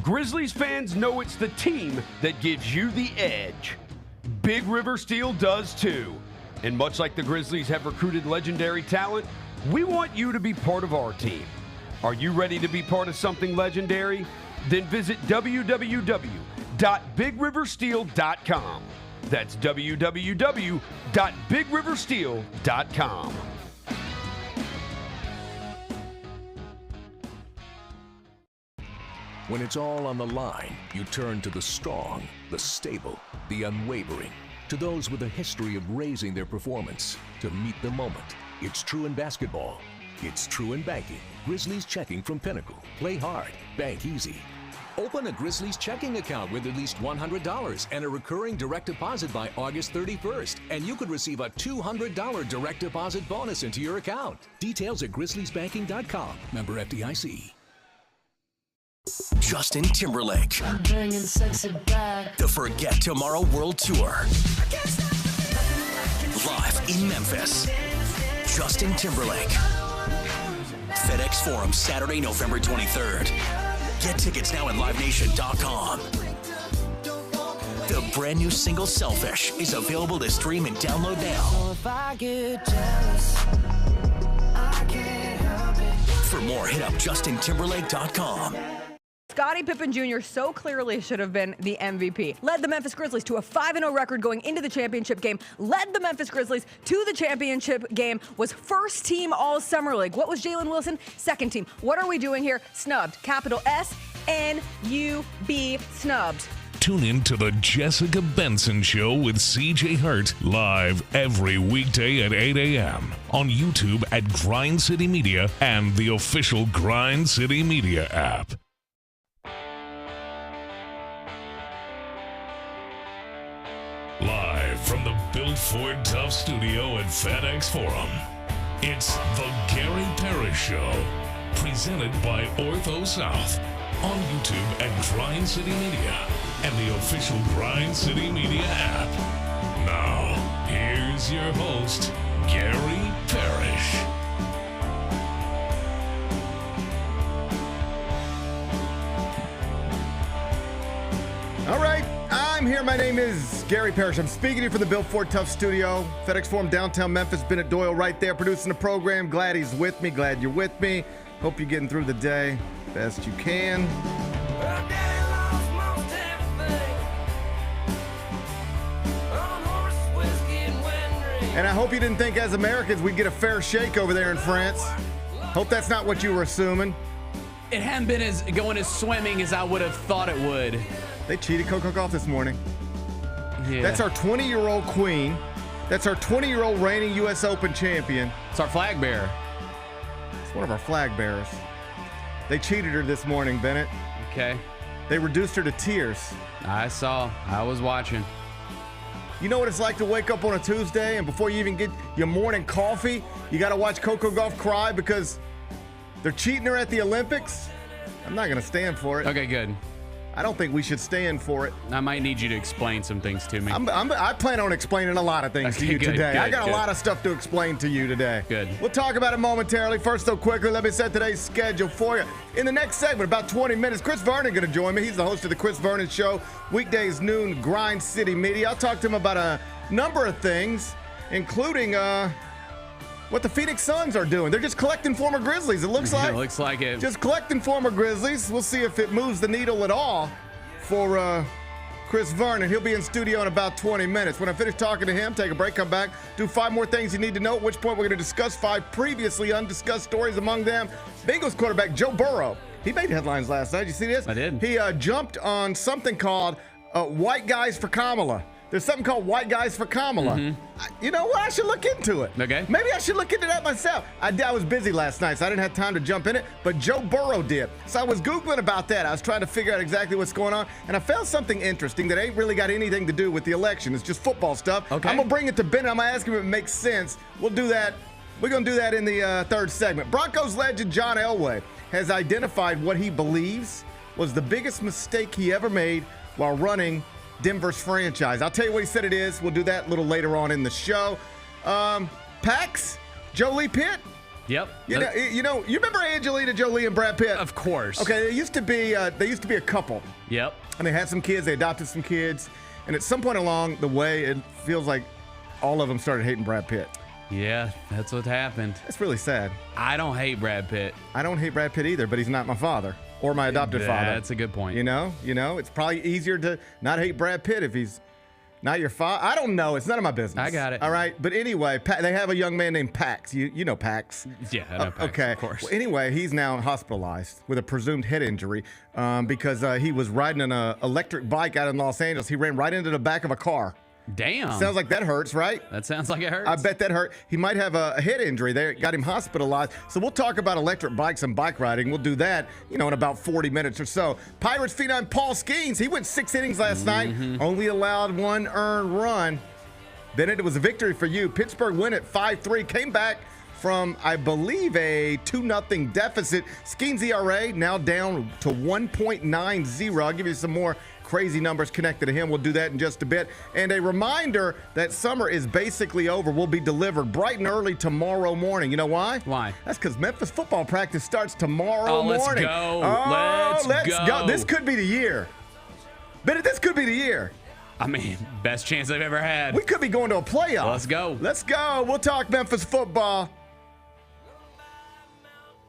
Grizzlies fans know it's the team that gives you the edge. Big River Steel does too. And much like the Grizzlies have recruited legendary talent, we want you to be part of our team. Are you ready to be part of something legendary? Then visit www.bigriversteel.com. That's www.bigriversteel.com. When it's all on the line, you turn to the strong, the stable, the unwavering, to those with a history of raising their performance to meet the moment. It's true in basketball. It's true in banking. Grizzlies Checking from Pinnacle. Play hard. Bank easy. Open a Grizzlies checking account with at least $100 and a recurring direct deposit by August 31st, and you could receive a $200 direct deposit bonus into your account. Details at grizzliesbanking.com. Member FDIC. Justin Timberlake. I'm bringing sexy back. The Forget Tomorrow World Tour. Live in Memphis. Justin Timberlake. FedEx Forum, Saturday, November 23rd. Get tickets now at livenation.com. The brand new single Selfish is available to stream and download now. So if I get jealous, I can't help it. For more, hit up justintimberlake.com. Scottie Pippen Jr. so clearly should have been the MVP. Led the Memphis Grizzlies to a 5-0 record going into the championship game. Led the Memphis Grizzlies to the championship game. Was first team all Summer League. What was Jalen Wilson? Second team. What are we doing here? Snubbed. Capital S-N-U-B. Snubbed. Tune in to the Jessica Benson Show with CJ Hurt live every weekday at 8 a.m. on YouTube at Grind City Media and the official Grind City Media app. Live from the Built Ford Tough studio at FedEx Forum, it's the Gary Parrish Show, presented by Ortho South, on YouTube at Grind City Media and the official Grind City Media app. Now, here's your host, Gary Parrish. All right, I'm here. My name is Gary Parrish. I'm speaking to you from the Built Ford Tough studio, FedEx Forum, downtown Memphis. Bennett Doyle right there producing the program. Glad he's with me. Glad you're with me. Hope you're getting through the day best you can. And I hope you didn't think as Americans we'd get a fair shake over there in France. Hope that's not what you were assuming. It hadn't been as swimming as I would have thought it would. They cheated Coco Gauff this morning. Yeah. That's our 20-year-old queen. That's our 20-year-old reigning U.S. Open champion. It's our flag bearer. It's one of our flag bearers. They cheated her this morning, Bennett. Okay. They reduced her to tears. I saw. I was watching. You know what it's like to wake up on a Tuesday and before you even get your morning coffee, you got to watch Coco Gauff cry because they're cheating her at the Olympics? I'm not going to stand for it. Okay, good. I don't think we should stand for it. I might need you to explain some things to me. I plan on explaining a lot of things to you today. I got a lot of stuff to explain to you today. Good. We'll talk about it momentarily. First, though, quickly, let me set today's schedule for you. In the next segment, about 20 minutes, Chris Vernon going to join me. He's the host of the Chris Vernon Show, weekdays noon, Grind City Media. I'll talk to him about a number of things, including what the Phoenix Suns are doing. They're just collecting former Grizzlies, it looks like. It looks like it. Just collecting former Grizzlies. We'll see if it moves the needle at all for Chris Vernon. He'll be in studio in about 20 minutes. When I finish talking to him, take a break, come back, do 5 more things you need to know, at which point we're going to discuss 5 previously undiscussed stories, among them Bengals quarterback Joe Burrow. He made headlines last night. Did you see this? I did. He jumped on something called White Guys for Kamala. There's something called White Guys for Kamala. Mm-hmm. You know what? I should look into it. Okay. Maybe I should look into that myself. I was busy last night, so I didn't have time to jump in it, but Joe Burrow did. So I was Googling about that. I was trying to figure out exactly what's going on, and I found something interesting that ain't really got anything to do with the election. It's just football stuff. Okay. I'm going to bring it to Ben. I'm going to ask him if it makes sense. We'll do that. We're going to do that in the third segment. Broncos legend John Elway has identified what he believes was the biggest mistake he ever made while running Denver's franchise. I'll tell you what he said it is. We'll do that a little later on in the show. Pax, Jolie-Pitt, Yep. You remember Angelina Jolie and Brad Pitt? Of course. Okay, they used to be a couple. Yep. And they had some kids. They adopted some kids. And at some point along the way, it feels like all of them started hating Brad Pitt. Yeah, that's what happened. It's really sad. I don't hate Brad Pitt. I don't hate Brad Pitt either, but he's not my father or my adopted father. That's a good point. You know, it's probably easier to not hate Brad Pitt if he's not your father. I don't know. It's none of my business. I got it. All right. But anyway, they have a young man named Pax. You know Pax. Yeah, I know Pax, okay. of course. Well, anyway, he's now hospitalized with a presumed head injury because he was riding an electric bike out in Los Angeles. He ran right into the back of a car. Damn. Sounds like that hurts, right? That sounds like it hurts. I bet that hurt. He might have a head injury. They got him hospitalized. So we'll talk about electric bikes and bike riding. We'll do that, in about 40 minutes or so. Pirates phenom Paul Skenes, he went 6 innings last night, only allowed 1 earned run. Bennett, it was a victory for you. Pittsburgh win at 5-3, came back from, I believe, a 2-0 deficit. Skenes' ERA now down to 1.90. I'll give you some more crazy numbers connected to him. We'll do that in just a bit. And a reminder that summer is basically over. Will be delivered bright and early tomorrow morning. You know why? Why? That's because Memphis football practice starts tomorrow morning. Let's go. This could be the year. Bennett, this could be the year. I mean, best chance they've ever had. We could be going to a playoff. Let's go. Let's go. We'll talk Memphis football.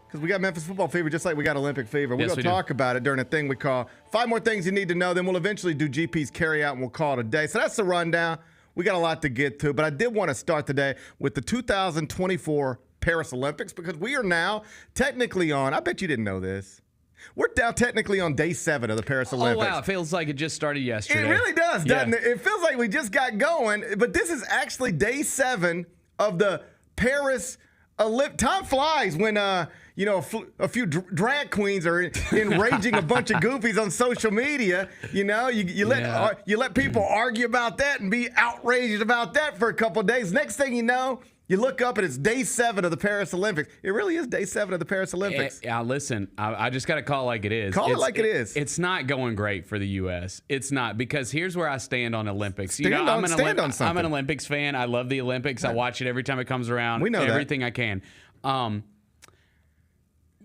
Because we got Memphis football fever just like we got Olympic fever. We're going to talk about it during a thing we call 5 More Things You Need to Know. Then we'll eventually do GP's carry out and we'll call it a day. So that's the rundown. We got a lot to get to. But I did want to start today with the 2024 Paris Olympics because we are now technically on, I bet you didn't know this, we're now technically on day 7 of the Paris Olympics. Oh, wow. It feels like it just started yesterday. It really does, doesn't it? It feels like we just got going. But this is actually day 7 of the Paris Olympics. Time flies when, a few drag queens are enraging a bunch of goofies on social media. You let people argue about that and be outraged about that for a couple of days. Next thing you know, you look up and it's day 7 of the Paris Olympics. It really is day 7 of the Paris Olympics. Listen, I just got to call it like it is. Call it like it is. It's not going great for the U.S. It's not, because here's where I stand on Olympics. Stand on something. I'm an Olympics fan. I love the Olympics. I watch it every time it comes around. We know everything I can.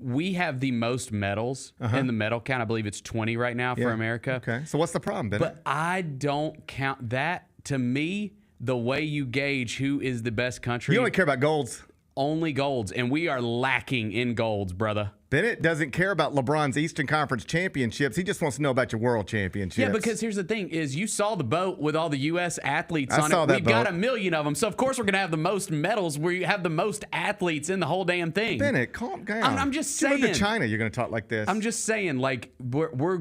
We have the most medals in the medal count. I believe it's 20 right now for America. Okay. So what's the problem, Bennett? But I don't count that. To me, the way you gauge who is the best country. You only care about golds. Only golds. And we are lacking in golds, brother. Bennett doesn't care about LeBron's Eastern Conference championships. He just wants to know about your world championships. Yeah, because here's the thing is you saw the boat with all the U.S. athletes on it. We've got 1 million of them. So, of course, we're going to have the most medals where you have the most athletes in the whole damn thing. Bennett, calm down. I'm just saying. You move to China, you're going to talk like this. I'm just saying, like, we're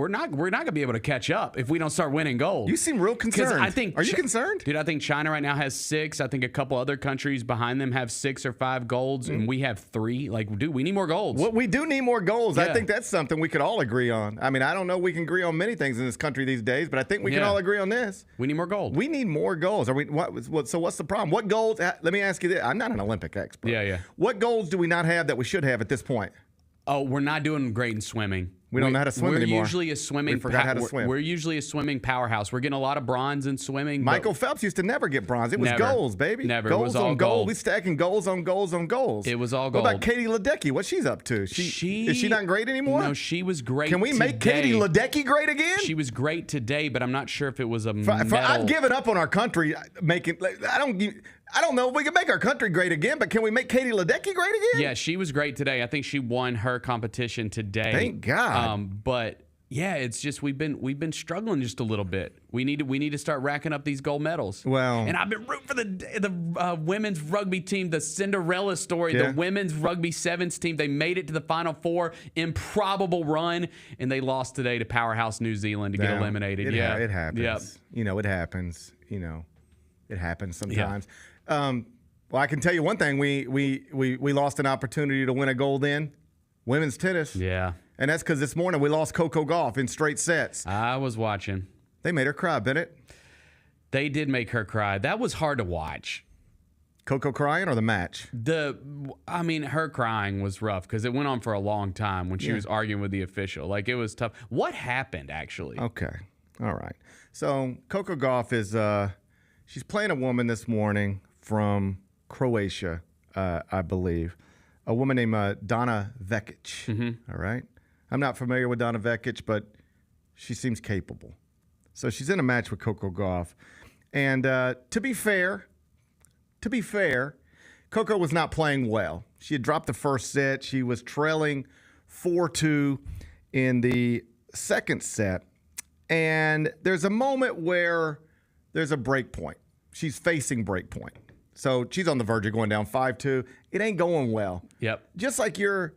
not going to be able to catch up if we don't start winning gold. You seem real concerned. Are you concerned? Dude, I think China right now has 6. I think a couple other countries behind them have 6 or 5 golds, and we have 3. Like, dude, we need more golds. Well, we do need more goals. Yeah. I think that's something we could all agree on. I mean, I don't know we can agree on many things in this country these days, but I think we can all agree on this. We need more gold. We need more goals. So what's the problem? What goals? Let me ask you this. I'm not an Olympic expert. Yeah. What goals do we not have that we should have at this point? Oh, we're not doing great in swimming. We don't know how to swim anymore. We're usually a swimming. We forgot how to swim. We're usually a swimming powerhouse. We're getting a lot of bronze in swimming. Michael Phelps used to never get bronze. It was goals, baby. Never. Goals it was all on gold. We stacking goals on goals on goals. It was all gold. What about Katie Ledecky? What's she's up to? Is she not great anymore? No, she was great. Can we make Katie Ledecky great again? She was great today, but I'm not sure if it was a medal. I've given up on our country making. I don't know if we can make our country great again, but can we make Katie Ledecky great again? Yeah, she was great today. I think she won her competition today. Thank God. But yeah, it's just we've been struggling just a little bit. We need to start racking up these gold medals. Well, and I've been rooting for the women's rugby team, the Cinderella story, the women's rugby sevens team. They made it to the Final Four, improbable run, and they lost today to powerhouse New Zealand to get eliminated. It happens. Yep. It happens. It happens sometimes. Yeah. Well, I can tell you one thing: we lost an opportunity to win a gold in women's tennis. Yeah. And that's because this morning we lost Coco Gauff in straight sets. I was watching. They made her cry, Bennett. They did make her cry. That was hard to watch. Coco crying or the match? Her crying was rough because it went on for a long time when she was arguing with the official. Like, it was tough. What happened, actually? Okay. All right. So Coco Gauff is she's playing a woman this morning from Croatia. I believe. A woman named Donna Vekic. All right? I'm not familiar with Donna Vekic, but she seems capable. So she's in a match with Coco Gauff. And to be fair, Coco was not playing well. She had dropped the first set. She was trailing 4-2 in the second set. And there's a moment where there's a break point. She's facing break point. So she's on the verge of going down 5-2. It ain't going well. Yep. Just like your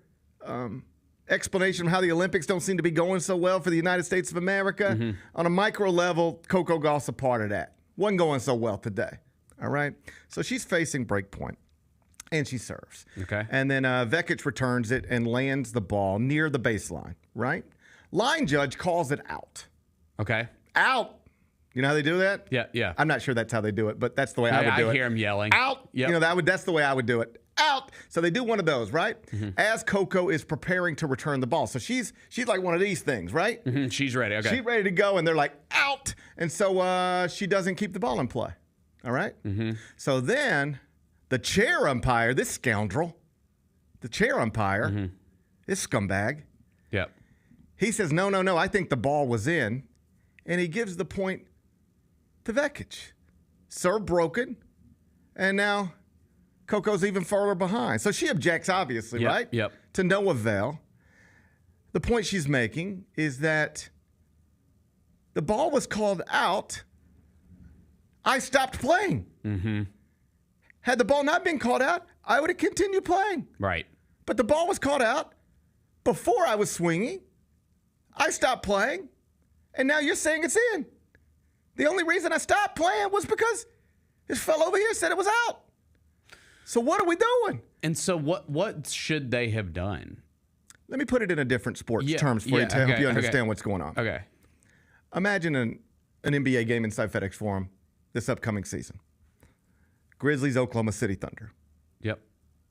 explanation of how the Olympics don't seem to be going so well for the United States of America. On a micro level, Coco Gauff's a part of that. Wasn't going so well today. All right? So she's facing break point. And she serves. Okay. And then Vekic returns it and lands the ball near the baseline, right? Line judge calls it out. Okay. Out. You know how they do that? Yeah. I'm not sure that's how they do it, but that's the way I would do it. I hear him yelling. Out. Yep. You know, that's the way I would do it. Out. So they do one of those, right? As Coco is preparing to return the ball. So she's like one of these things, right? She's ready. Okay. She's ready to go, and they're like, out. And so she doesn't keep the ball in play. All right? So then the chair umpire, this scoundrel, this scumbag, Yep. he says, no, I think the ball was in. And he gives the point to Vekic. Serve broken. And now Coco's even further behind. So she objects, obviously, right? Yep. To no avail. The point she's making is that the ball was called out. I stopped playing. Had the ball not been called out, I would have continued playing. Right. But the ball was called out before I was swinging. I stopped playing, and now you're saying it's in. The only reason I stopped playing was because this fellow over here said it was out. So what are we doing? And so what should they have done? Let me put it in a different sports terms for you to help you understand what's going on. Okay. Imagine an NBA game inside FedEx Forum this upcoming season. Grizzlies, Oklahoma City Thunder. Yep.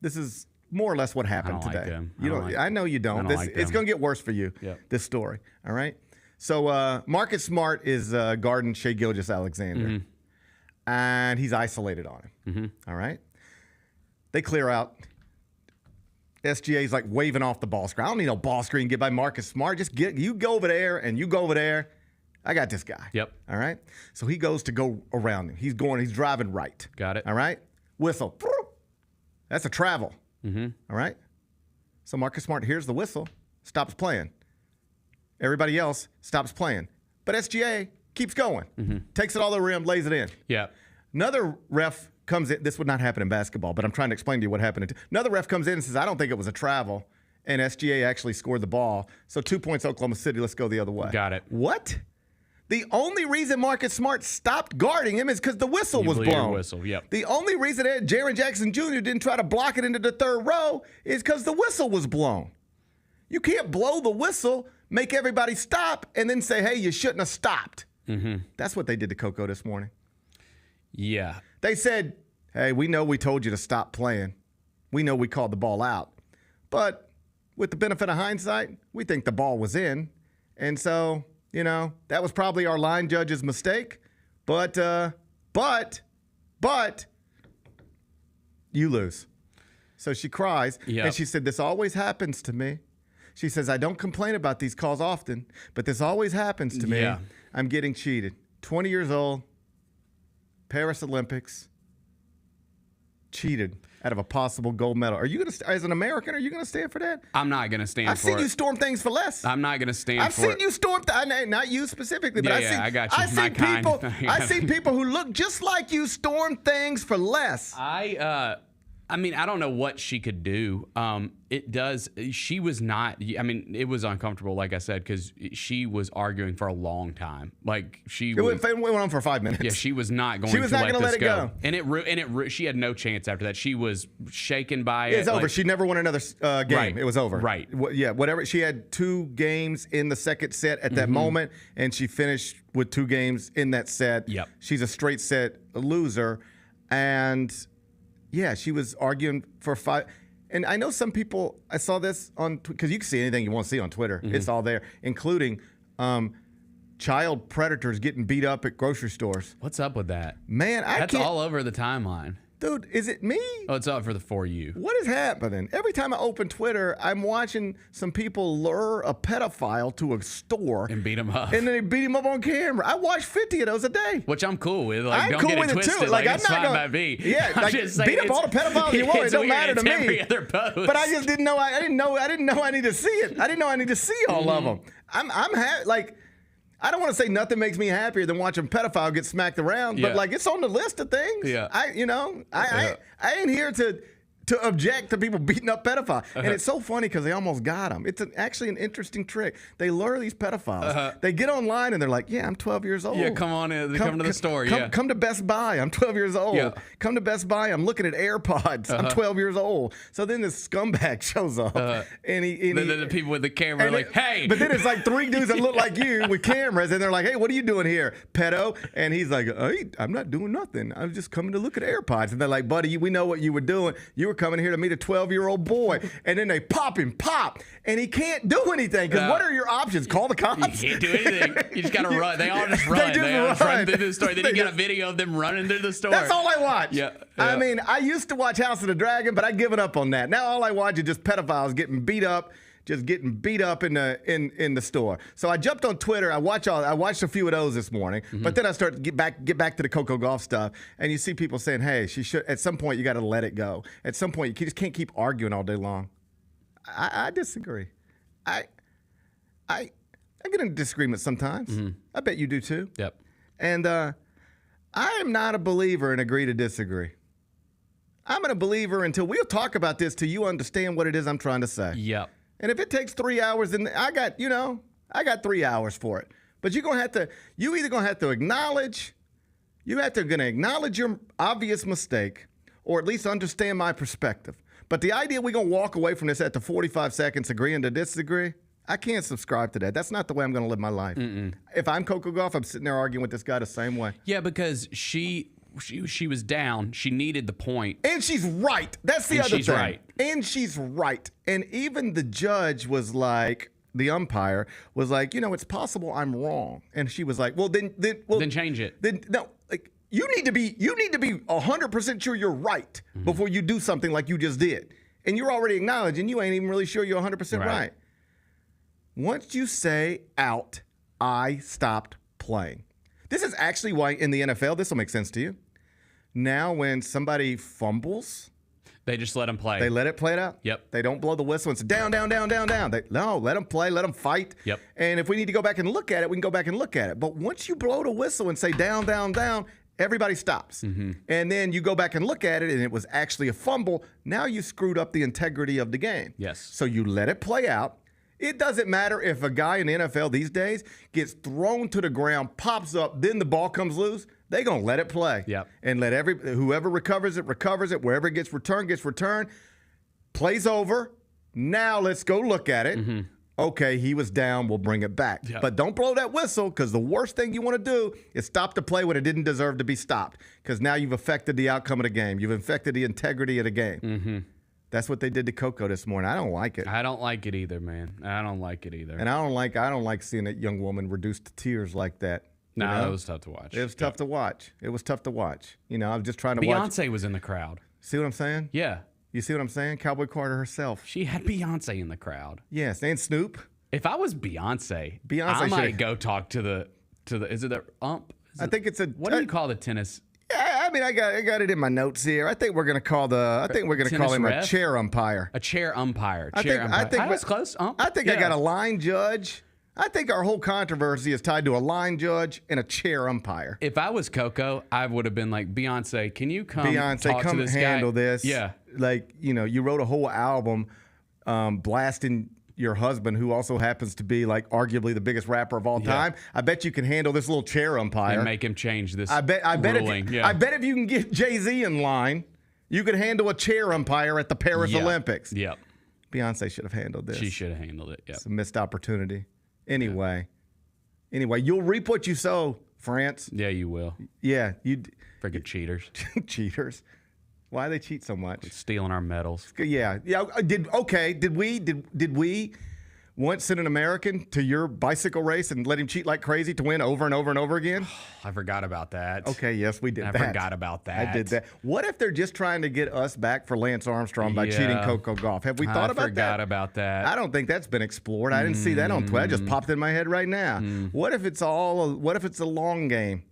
This is more or less what happened I don't today. like them. I know you don't. It's going to get worse for you, this story. All right? So Marcus Smart is guarding Shai Gilgeous-Alexander, and he's isolated on him. All right? They clear out. SGA's like waving off the ball screen. I don't need no ball screen get by Marcus Smart. Just you go over there, and you go over there. I got this guy. Yep. All right? So he goes to go around him. He's driving right. Got it. All right? Whistle. That's a travel. All right? So Marcus Smart hears the whistle, stops playing. Everybody else stops playing. But SGA keeps going. Takes it all the rim, lays it in. Yeah. Another ref comes in. This would not happen in basketball, but I'm trying to explain to you what happened. Another ref comes in and says, I don't think it was a travel. And SGA actually scored the ball. So 2 points Oklahoma City. Let's go the other way. Got it. What? The only reason Marcus Smart stopped guarding him is because the whistle was blown. Whistle, yep. The only reason that Jaren Jackson Jr. didn't try to block it into the third row is because the whistle was blown. You can't blow the whistle, make everybody stop, and then say, hey, you shouldn't have stopped. That's what they did to Coco this morning. Yeah. They said, hey, we know we told you to stop playing. We know we called the ball out. But with the benefit of hindsight, we think the ball was in. And so, you know, that was probably our line judge's mistake. But you lose. So she cries, and she said, this always happens to me. She says, I don't complain about these calls often, but this always happens to me. Yeah. I'm getting cheated. 20 years old, Paris Olympics, cheated out of a possible gold medal. Are you going to, as an American, are you going to stand for that? I'm not going to stand I've for it. seen you storm things for less. I'm not going to stand I've for it. seen you storm, not you specifically, but I got you. I've seen people who look just like you storm things for less. I mean, I don't know what she could do. She was not, I mean, it was uncomfortable, like I said, because she was arguing for a long time. Like, it went on for 5 minutes. Yeah, she was not going to let this go. And she had no chance after that. She was shaken by it. It's over. She never won another game. Right. It was over. Right. Yeah, whatever. She had 2 games in the second set at that moment, and she finished with 2 games in that set. Yep. She's a straight set loser. And yeah, she was arguing for 5. And I know some people, I saw this on, because you can see anything you want to see on Twitter. It's all there, including child predators getting beat up at grocery stores. What's up with that? Man, That's all over the timeline. Dude, is it me? Oh, it's up for the For You. What is happening? Every time I open Twitter, I'm watching some people lure a pedophile to a store. And beat him up. And then they beat him up on camera. I watch 50 of those a day. Which I'm cool with. Like, I'm don't cool get with it it twisted. too. Like, I'm it's not fine gonna, by me. Yeah, I'm like, just saying beat up all the pedophiles you want. It it's don't weird. matter to It's me. every other post. But I just didn't know. I didn't know I need to see it. I didn't know I need to see all of them. Like, I don't want to say nothing makes me happier than watching a pedophile get smacked around, but like it's on the list of things. Yeah. I ain't here to object to people beating up pedophiles. And it's so funny because they almost got them. It's actually an interesting trick. They lure these pedophiles. They get online and they're like, yeah, I'm 12 years old. Yeah, come on in. Come to the store. Come to Best Buy. I'm 12 years old. Yeah. Come to Best Buy. I'm looking at AirPods. I'm 12 years old. So then this scumbag shows up. And the people with the camera are like, hey. But then it's like three dudes that look like you with cameras. And they're like, hey, what are you doing here, pedo? And he's like, hey, I'm not doing nothing. I was just coming to look at AirPods. And they're like, buddy, we know what you were doing. You were coming here to meet a 12-year-old boy. And then they pop him, and he can't do anything. Because what are your options? Call the cops? You can't do anything. You just got to run. They all just run. They all just run through the store. Then you get a video of them running through the store. That's all I watch. Yeah. I mean, I used to watch House of the Dragon, but I've given up on that. Now all I watch is just pedophiles getting beat up in the store. So I jumped on Twitter. I watched a few of those this morning, but then I started to get back to the Coco Gauff stuff, and you see people saying, "Hey, she should." At some point, you got to let it go. At some point, you just can't keep arguing all day long. I disagree. I get into disagreements sometimes. I bet you do too. Yep. And I am not a believer in agree to disagree. I'm a believer until we'll talk about this till you understand what it is I'm trying to say. Yep. And if it takes 3 hours, then I got 3 hours for it. But you're either gonna have to acknowledge your obvious mistake, or at least understand my perspective. But the idea we're gonna walk away from this at the 45 seconds agreeing to disagree, I can't subscribe to that. That's not the way I'm gonna live my life. If I'm Coco Gauff, I'm sitting there arguing with this guy the same way. Yeah, because she was down. She needed the point. And she's right. That's the other thing. She's right. And she's right. And even the judge was like, the umpire was like, it's possible I'm wrong. And she was like, well, then change it. Then no, like you need to be 100% sure you're right before you do something like you just did. And you're already acknowledging you ain't even really sure you're 100% right. Once you say out, I stopped playing. This is actually why in the NFL, this will make sense to you. Now when somebody fumbles, they just let them play. They let it play it out. Yep. They don't blow the whistle and say down. Let them play, let them fight. Yep. And if we need to go back and look at it, we can go back and look at it. But once you blow the whistle and say down, everybody stops. And then you go back and look at it, and it was actually a fumble. Now you screwed up the integrity of the game. Yes. So you let it play out. It doesn't matter if a guy in the NFL these days gets thrown to the ground, pops up, then the ball comes loose. They're going to let it play. Yep. And let whoever recovers it. Wherever it gets returned. Plays over. Now let's go look at it. Okay, he was down. We'll bring it back. Yep. But don't blow that whistle, because the worst thing you want to do is stop the play when it didn't deserve to be stopped, because now you've affected the outcome of the game. You've affected the integrity of the game. That's what they did to Coco this morning. I don't like it. I don't like it either, man. I don't like it either. And I don't like seeing that young woman reduced to tears like that. No, it was tough to watch. It was tough to watch. It was tough to watch. I was just trying to watch. Beyonce was in the crowd. See what I'm saying? Yeah. You see what I'm saying? Cowboy Carter herself. She had Beyonce in the crowd. Yes, and Snoop. If I was Beyonce I might go talk to the. Is it the ump? I think it's a. What do you call the tennis? Yeah, I mean, I got it in my notes here. I think we're gonna call him ref? a chair umpire. A chair umpire. I think was close. I think I got a line judge. I think our whole controversy is tied to a line judge and a chair umpire. If I was Coco, I would have been like, Beyonce, can you come talk to this handle guy? this? Yeah. Like, you wrote a whole album blasting your husband, who also happens to be like arguably the biggest rapper of all time. I bet you can handle this little chair umpire and make him change this. I bet if you can get Jay-Z in line, you could handle a chair umpire at the Paris Olympics. Yep. Beyonce should have handled this. She should have handled it. Yep. It's a missed opportunity. Anyway, you'll reap what you sow, France. Yeah, you will. Yeah, you freaking cheaters. Cheaters. Why do they cheat so much? Stealing our medals. Yeah. Did we once send an American to your bicycle race and let him cheat like crazy to win over and over and over again? I forgot about that. Okay, yes, we did that. I forgot about that. I did that. What if they're just trying to get us back for Lance Armstrong by cheating Coco Gauff? Have we thought about that? I forgot about that. I don't think that's been explored. I didn't see that on Twitter. That just popped in my head right now. What if it's a long game?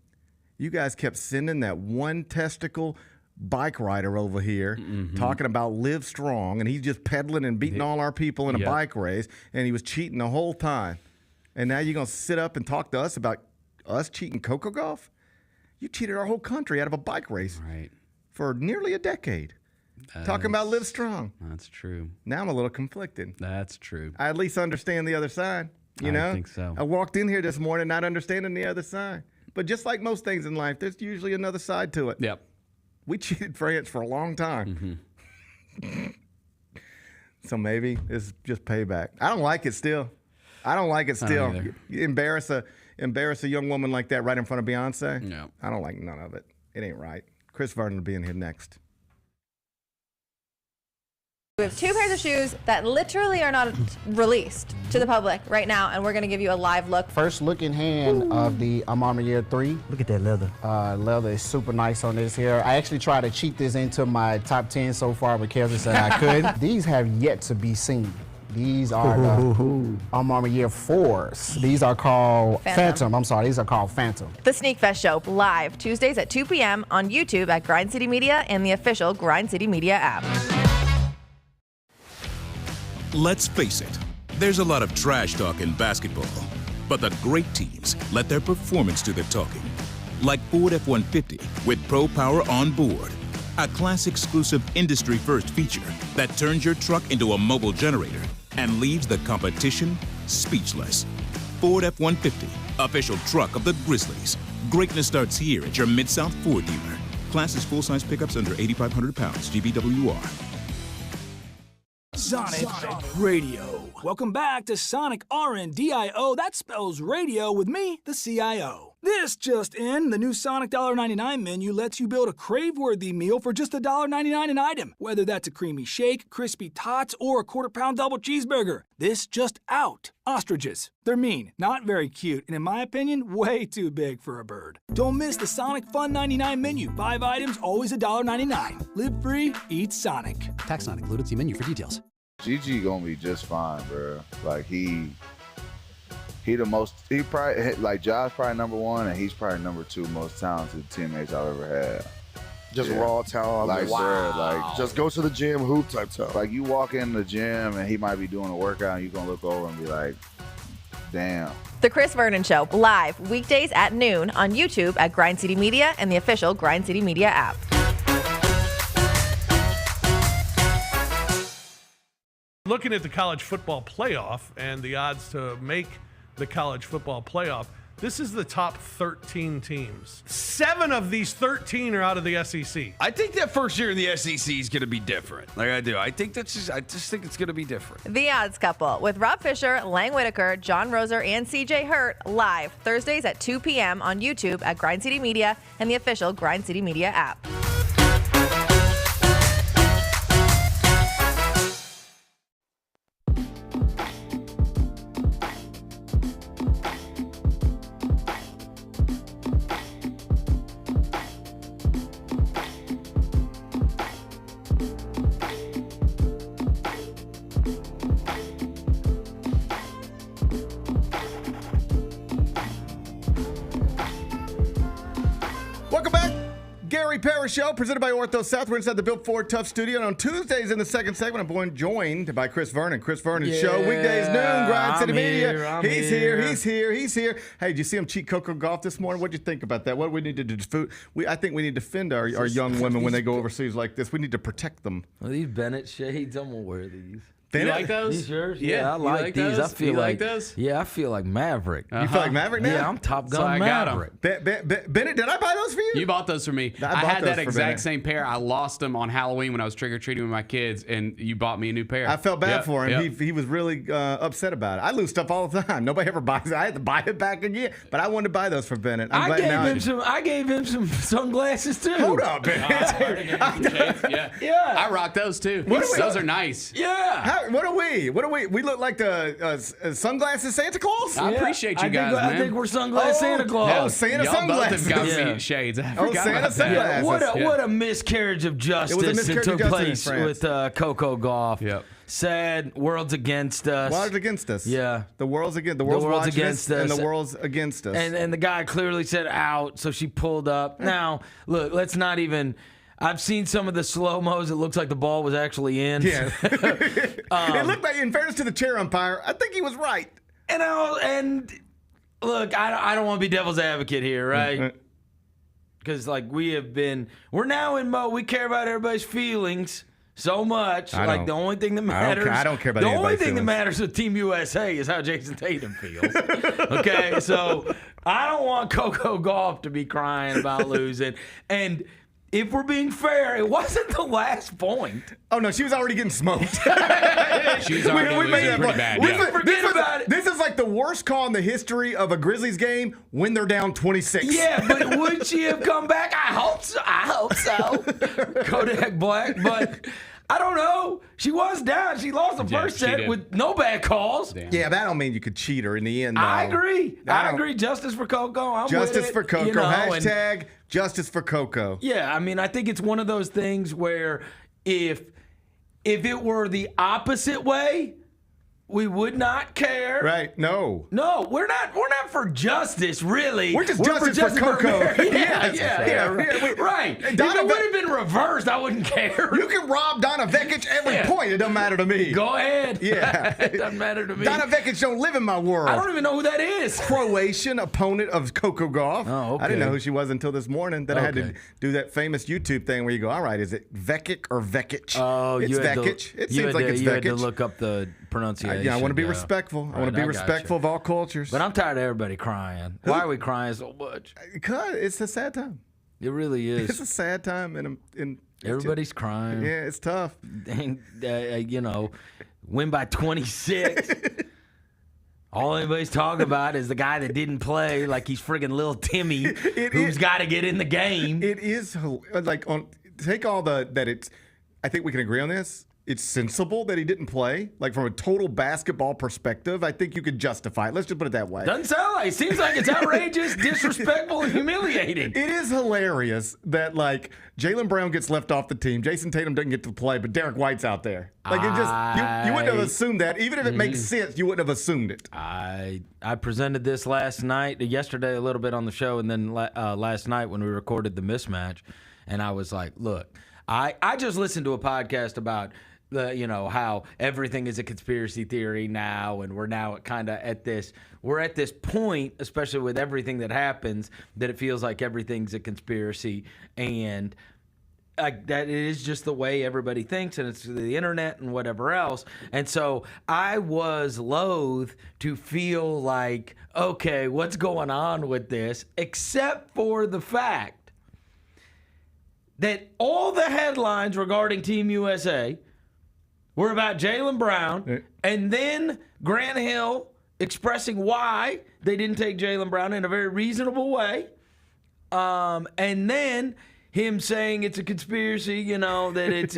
You guys kept sending that one testicle bike rider over here talking about live strong, and he's just pedaling and beating all our people in a bike race, and he was cheating the whole time. And now you're going to sit up and talk to us about us cheating Coco Gauff? You cheated our whole country out of a bike race for nearly a decade. Talking about live strong. That's true. Now I'm a little conflicted. That's true. I at least understand the other side. You know? I think so. I walked in here this morning not understanding the other side. But just like most things in life, there's usually another side to it. Yep. We cheated France for a long time. So maybe it's just payback. I don't like it still. You embarrass a young woman like that right in front of Beyonce? No. I don't like none of it. It ain't right. Chris Vernon will be in here next. We have 2 pairs of shoes that literally are not released to the public right now, and we're going to give you a live look. First look in hand of the Armor Year 3. Look at that leather. Leather is super nice on this here. I actually tried to cheat this into my top 10 so far, but Kelsey said I couldn't. These have yet to be seen. These are the Armor Year 4s. These are called Phantom. I'm sorry, these are called Phantom. The Sneak Fest Show, live Tuesdays at 2 p.m. on YouTube at Grind City Media and the official Grind City Media app. Let's face it, there's a lot of trash talk in basketball, but the great teams let their performance do the talking. Like Ford F-150 with Pro Power on board, a class-exclusive industry-first feature that turns your truck into a mobile generator and leaves the competition speechless. Ford F-150, official truck of the Grizzlies. Greatness starts here at your Mid-South Ford dealer. Class is full-size pickups under 8,500 pounds, GVWR. Sonic Radio. Welcome back to Sonic RNDIO. That spells radio with me, the CIO. This just in, the new Sonic $1.99 menu lets you build a crave-worthy meal for just $1.99 an item. Whether that's a creamy shake, crispy tots, or a quarter-pound double cheeseburger. This just out. Ostriches. They're mean, not very cute, and in my opinion, way too big for a bird. Don't miss the Sonic Fun 99 menu. 5 items, always $1.99. Live free, eat Sonic. Tax not included. See menu for details. GG gonna be just fine, bro. Like he probably, like Josh probably number 1, and he's probably number 2 most talented teammates I've ever had. Just raw talent. Like, wow. bro, like just go to the gym, hoop type talent. Like you walk in the gym and he might be doing a workout and you're gonna look over and be like, damn. The Chris Vernon Show, live weekdays at noon on YouTube at Grind City Media and the official Grind City Media app. Looking at the college football playoff and the odds to make the college football playoff, this is the top 13 teams. 7 of these 13 are out of the SEC. I think that first year in the SEC is going to be different. Like I do. I just think it's going to be different. The Odds Couple with Rob Fisher, Lang Whitaker, John Roser, and CJ Hurt, live Thursdays at 2 p.m. on YouTube at Grind City Media and the official Grind City Media app. Parrish Show, presented by Ortho South. We're inside the Built Ford Tough Studio. And on Tuesdays in the second segment, I'm joined by Chris Vernon. Chris Vernon's show, weekdays noon, Grind City Media. He's here. Hey, did you see him cheat Coco Gauff this morning? What'd you think about that? What do we need to do? I think we need to defend our young women when they go overseas like this. We need to protect them. Well, these Bennett shades, I'm gonna wear these. You like those? These yours? Yeah, I like these. Those? I feel like those? Yeah, I feel like Maverick. You feel like Maverick now? Yeah, I'm Top Gun So I Maverick. Bennett, did I buy those for you? You bought those for me. I had that exact same pair. I lost them on Halloween when I was trick-or-treating with my kids, and you bought me a new pair. I felt bad for him. He was really upset about it. I lose stuff all the time. Nobody ever buys it. I had to buy it back again. But I wanted to buy those for Bennett. I gave him some sunglasses, too. Hold up, Bennett. I rock those, too. Those are nice. Yeah. What are we? We look like the sunglasses Santa Claus? I appreciate you guys, man. I think we're sunglass Santa Claus. Oh, Santa Y'all sunglasses. both have got me shades. I forgot Santa about that. sunglasses. What a miscarriage of justice that took place with Coco Gauff. Yep. Sad. World's against us. World's against us. Yeah. The world's against us, and the world's against us. And the guy clearly said out, so she pulled up. Now, look, let's not even. I've seen some of the slow-mos. It looks like the ball was actually in. Yeah. It looked like, in fairness to the chair umpire, I think he was right. And look, I don't want to be devil's advocate here, right? Because, we're now in mode, we care about everybody's feelings so much. Like, the only thing that matters. I don't care about the anybody's only thing feelings. that matters with Team USA is how Jason Tatum feels. Okay? So, I don't want Coco Gauff to be crying about losing. And if we're being fair, it wasn't the last point. Oh, no, she was already getting smoked. She's already losing pretty bad. Forget about it. This is like the worst call in the history of a Grizzlies game when they're down 26. Yeah, but would she have come back? I hope so. Kodak Black, but I don't know. She was down. She lost the first set with no bad calls. Damn. Yeah, that don't mean you could cheat her in the end, though. I agree. I agree. Justice for Coco. I'm Justice with it, for Coco. you know, Hashtag justice for Coco. Yeah, I mean, I think it's one of those things where if it were the opposite way, we would not care. Right? No, we're not for justice, really. We're just justice for Coco. Yeah, right. If it would have been reversed, I wouldn't care. You can rob Donna Vekic every point. It doesn't matter to me. Go ahead. Yeah, it doesn't matter to me. Donna Vekic don't live in my world. I don't even know who that is. Croatian opponent of Coco Gauff. Oh, okay. I didn't know who she was until this morning. Then I had to do that famous YouTube thing where you go, all right, is it Vekic or Vekic? Oh, it's Vekic. It seems like it's Vekic. You had to look up the pronunciation. Yeah, I want to be respectful. I want to be respectful of all cultures. But I'm tired of everybody crying. Why are we crying so much? Because it's a sad time. It really is. It's a sad time, and everybody's crying. Yeah, it's tough. And, win by 26. All anybody's talking about is the guy that didn't play, like he's friggin' little Timmy, who's got to get in the game. It is like take all that it's. I think we can agree on this. It's sensible that he didn't play. Like, from a total basketball perspective, I think you could justify it. Let's just put it that way. Doesn't sound like it. Seems like it's outrageous, disrespectful, and humiliating. It is hilarious that, like, Jaylen Brown gets left off the team. Jason Tatum doesn't get to play, but Derek White's out there. Like, it just, you wouldn't have assumed that. Even if it makes sense, you wouldn't have assumed it. I presented this yesterday a little bit on the show, and then last night when we recorded the mismatch, and I was like, look, I just listened to a podcast about how everything is a conspiracy theory now, and we're now at this point, especially with everything that happens, that it feels like everything's a conspiracy, and that it is just the way everybody thinks, and it's the internet and whatever else. And so I was loath to feel like, okay, what's going on with this, except for the fact that all the headlines regarding Team USA were about Jaylen Brown, and then Grant Hill expressing why they didn't take Jaylen Brown in a very reasonable way, and then him saying it's a conspiracy, that it's,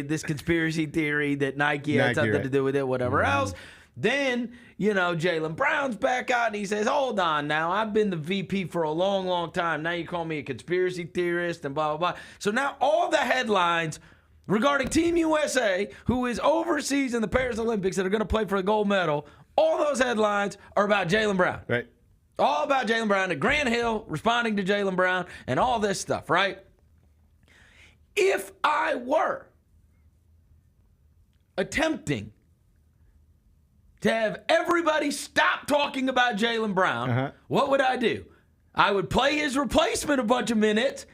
this conspiracy theory that Nike had something to do with it, whatever else. Then, Jaylen Brown's back out and he says, hold on now, I've been the VP for a long, long time. Now you call me a conspiracy theorist and blah, blah, blah. So now all the headlines regarding Team USA, who is overseas in the Paris Olympics that are going to play for the gold medal, all those headlines are about Jaylen Brown. Right. All about Jaylen Brown, and Grant Hill responding to Jaylen Brown, and all this stuff, right? If I were attempting to have everybody stop talking about Jaylen Brown, what would I do? I would play his replacement a bunch of minutes,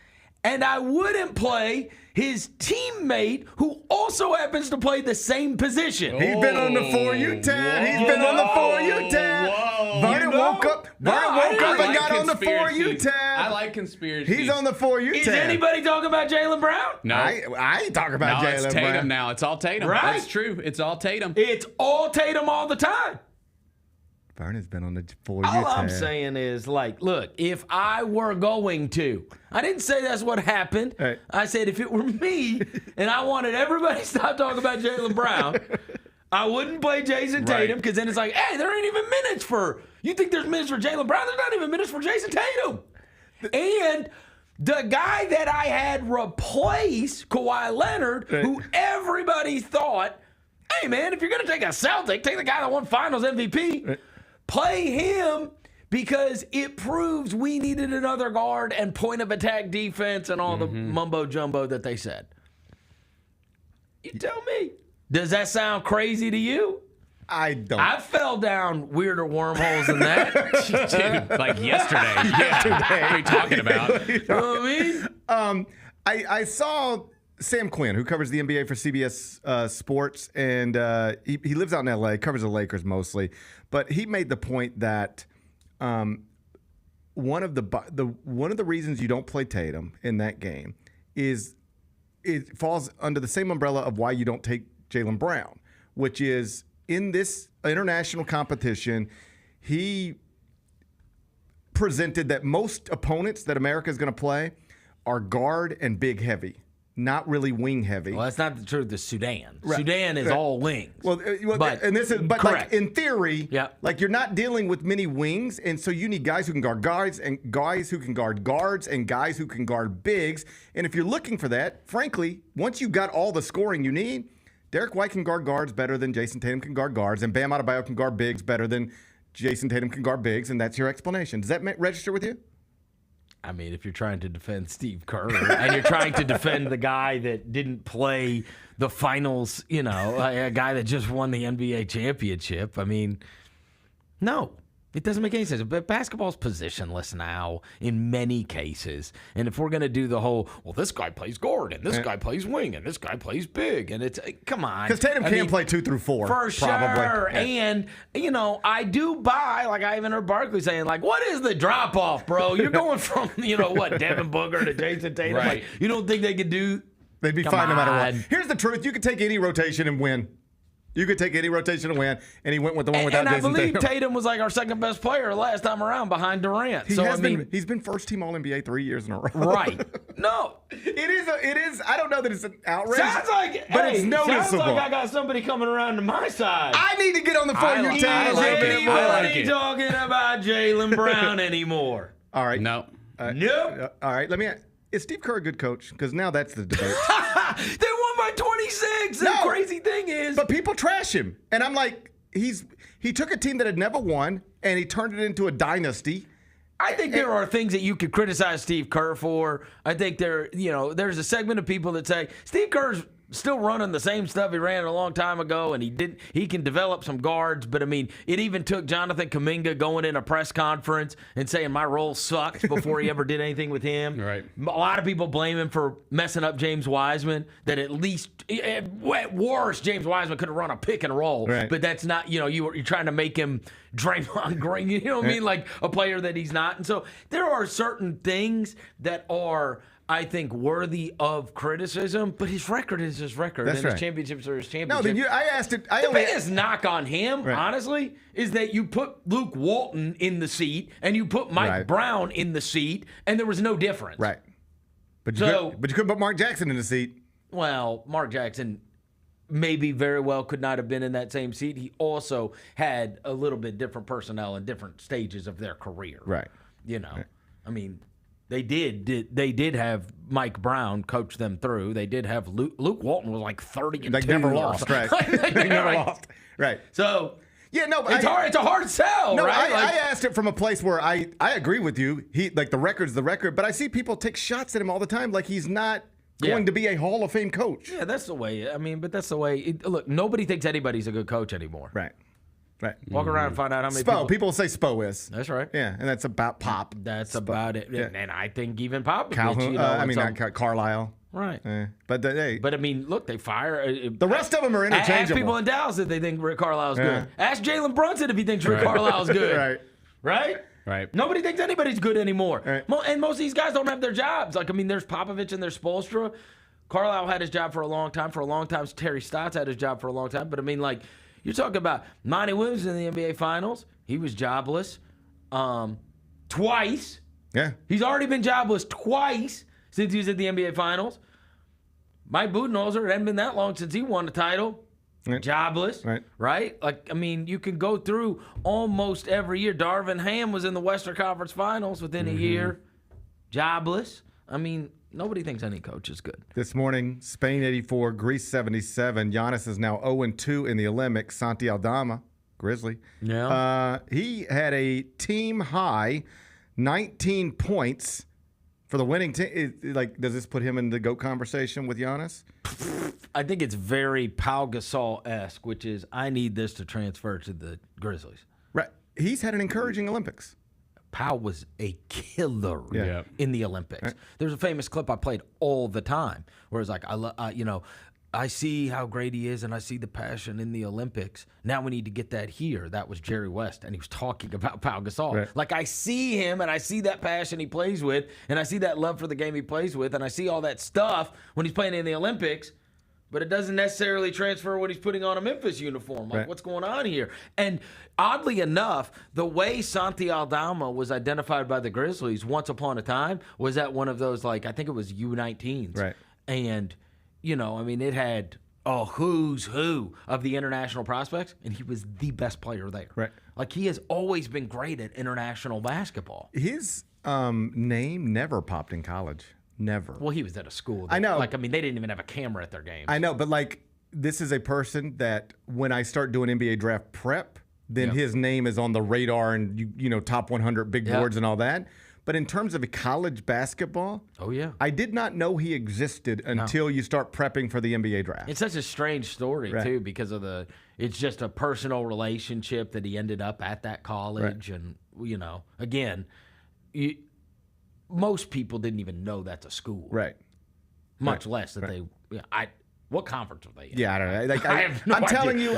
and I wouldn't play his teammate, who also happens to play the same position. He's been on the 4U tab. He's been on the 4U tab. Vernon woke up and got on the 4U tab. I like conspiracy. He's on the 4U tab. Is anybody talking about Jaylen Brown? No. I ain't talking about Jaylen Brown. It's Tatum now. It's all Tatum. Right? That's true. It's all Tatum. It's all Tatum all the time. Vernon's been on the 4U All tab. I'm saying is, look, if I were going to, I didn't say that's what happened. I said if it were me and I wanted everybody to stop talking about Jaylen Brown, I wouldn't play Jason Tatum because then it's like, hey, there ain't even minutes for. You think there's minutes for Jaylen Brown? There's not even minutes for Jason Tatum. And the guy that I had replace Kawhi Leonard, who everybody thought, hey, man, if you're going to take a Celtic, take the guy that won Finals MVP, play him because it proves we needed another guard and point of attack defense and all the mumbo jumbo that they said. You tell me. Does that sound crazy to you? I don't. I fell down weirder wormholes than that. Dude, like yesterday. Yeah. What are you talking about? You know what I mean? I saw Sam Quinn, who covers the NBA for CBS Sports, and he lives out in LA, covers the Lakers mostly. But he made the point that one of the reasons you don't play Tatum in that game is it falls under the same umbrella of why you don't take Jaylen Brown, which is in this international competition, he presented that most opponents that America is going to play are guard and big heavy, not really wing heavy. Well, that's not the truth. The Sudan. Right. Sudan is all wings. But correct. like in theory, like you're not dealing with many wings, and so you need guys who can guard guards and guys who can guard guards and guys who can guard bigs. And if you're looking for that, frankly, once you've got all the scoring you need, Derek White can guard guards better than Jason Tatum can guard guards, and Bam Adebayo can guard bigs better than Jason Tatum can guard bigs, and that's your explanation. Does that register with you? I mean, if you're trying to defend Steve Kerr and you're trying to defend the guy that didn't play the finals, you know, a guy that just won the NBA championship, I mean, no. It doesn't make any sense. But basketball's positionless now in many cases. And if we're going to do the whole, well, this guy plays guard, and this guy plays wing, and this guy plays big, and it's, come on. Because Tatum can play 2 through 4. For probably. Sure. Yeah. And, you know, I do buy, like I even heard Barkley saying, like, what is the drop-off, bro? You're going from, you know, what, Devin Booker to Jason Tatum. Right. Like, you don't think they could do? They'd be fine no matter what. Here's the truth. You could take any rotation and win. You could take any rotation and win, and he went with the one without Jason Tatum. And I believe Tatum was like our second best player last time around behind Durant. He's been first team All-NBA 3 years in a row. Right. No. It is. I don't know that it's an outrage. Sounds like, but it's noticeable. Sounds like I got somebody coming around to my side. I need to get on the phone. You're telling anybody talking about Jaylen Brown anymore. All right. No. Nope. All right. Let me. Is Steve Kerr a good coach? Because now that's the debate. They won by 26. The crazy thing is, but people trash him, and I'm like, he took a team that had never won and he turned it into a dynasty. I think there are things that you could criticize Steve Kerr for. I think there's a segment of people that say Steve Kerr's still running the same stuff he ran a long time ago, and he can develop some guards. But I mean, it even took Jonathan Kuminga going in a press conference and saying my role sucks before he ever did anything with him. Right. A lot of people blame him for messing up James Wiseman. That at least at worst, James Wiseman could have run a pick and roll. Right. But that's not, you're trying to make him Draymond Green. You know what I mean? Like a player that he's not. And so there are certain things that are, I think, worthy of criticism, but his record is his record, and his championships are his championships. No, I asked it. The biggest knock on him, honestly, is that you put Luke Walton in the seat and you put Mike Brown in the seat, and there was no difference. Right. But you couldn't put Mark Jackson in the seat. Well, Mark Jackson maybe very well could not have been in that same seat. He also had a little bit different personnel in different stages of their career. Right. I mean, They did have Mike Brown coach them through. They did have Luke Walton was like 30 and 2. They never lost, right? They never lost, right? So yeah, no, but it's a hard sell, no, right? I asked it from a place where I agree with you. The record's the record, but I see people take shots at him all the time, like he's not going to be a Hall of Fame coach. Yeah, that's the way. I mean, but that's the way. Look, nobody thinks anybody's a good coach anymore. Right. Right. Walk around and find out how many people say Spo is. That's right. Yeah, and that's about Pop. That's about it. Yeah. And I think even Pop. Calhoun, Carlisle. Right. But I mean, look, they fire. The rest of them are interchangeable. Ask people in Dallas if they think Rick Carlisle's good. Ask Jalen Brunson if he thinks Rick Carlisle's good. Right? Right. Nobody thinks anybody's good anymore. Right. And most of these guys don't have their jobs. Like, I mean, there's Popovich and there's Spoelstra. Carlisle had his job for a long time. For a long time, Terry Stotts had his job for a long time. But I mean, like, you're talking about Monty Williams in the NBA Finals. He was jobless twice. Yeah. He's already been jobless twice since he was at the NBA Finals. Mike Budenholzer, it hadn't been that long since he won the title. Jobless, right? Like, I mean, you can go through almost every year. Darvin Ham was in the Western Conference Finals within a year. Jobless. I mean, nobody thinks any coach is good. This morning, Spain 84, Greece 77. Giannis is now 0-2 in the Olympics. Santi Aldama, Grizzly. Yeah. He had a team high 19 points for the winning team. Like, does this put him in the GOAT conversation with Giannis? I think it's very Pau Gasol-esque, which is I need this to transfer to the Grizzlies. Right. He's had an encouraging Olympics. Pau was a killer in the Olympics. Right. There's a famous clip I played all the time where it's like, I see how great he is and I see the passion in the Olympics. Now we need to get that here. That was Jerry West, and he was talking about Pau Gasol. Right. Like, I see him and I see that passion he plays with, and I see that love for the game he plays with, and I see all that stuff when he's playing in the Olympics, but it doesn't necessarily transfer when he's putting on a Memphis uniform. Like, what's going on here? And oddly enough, the way Santi Aldama was identified by the Grizzlies once upon a time was at one of those, like, I think it was U19s. Right. And, you know, I mean, it had a who's who of the international prospects, and he was the best player there. Right. Like, he has always been great at international basketball. His name never popped in college. Never. Well, he was at a school. I know. Like, I mean, they didn't even have a camera at their games. I know, but, like, this is a person that when I start doing NBA draft prep, then his name is on the radar and, you know, top 100 big boards and all that. But in terms of college basketball, I did not know he existed until you start prepping for the NBA draft. It's such a strange story, too, because of it's just a personal relationship that he ended up at that college. And, you know, again, most people didn't even know that's a school. Right. Much less that they what conference are they in? Yeah, I don't know. Like, I have no I'm telling idea. you,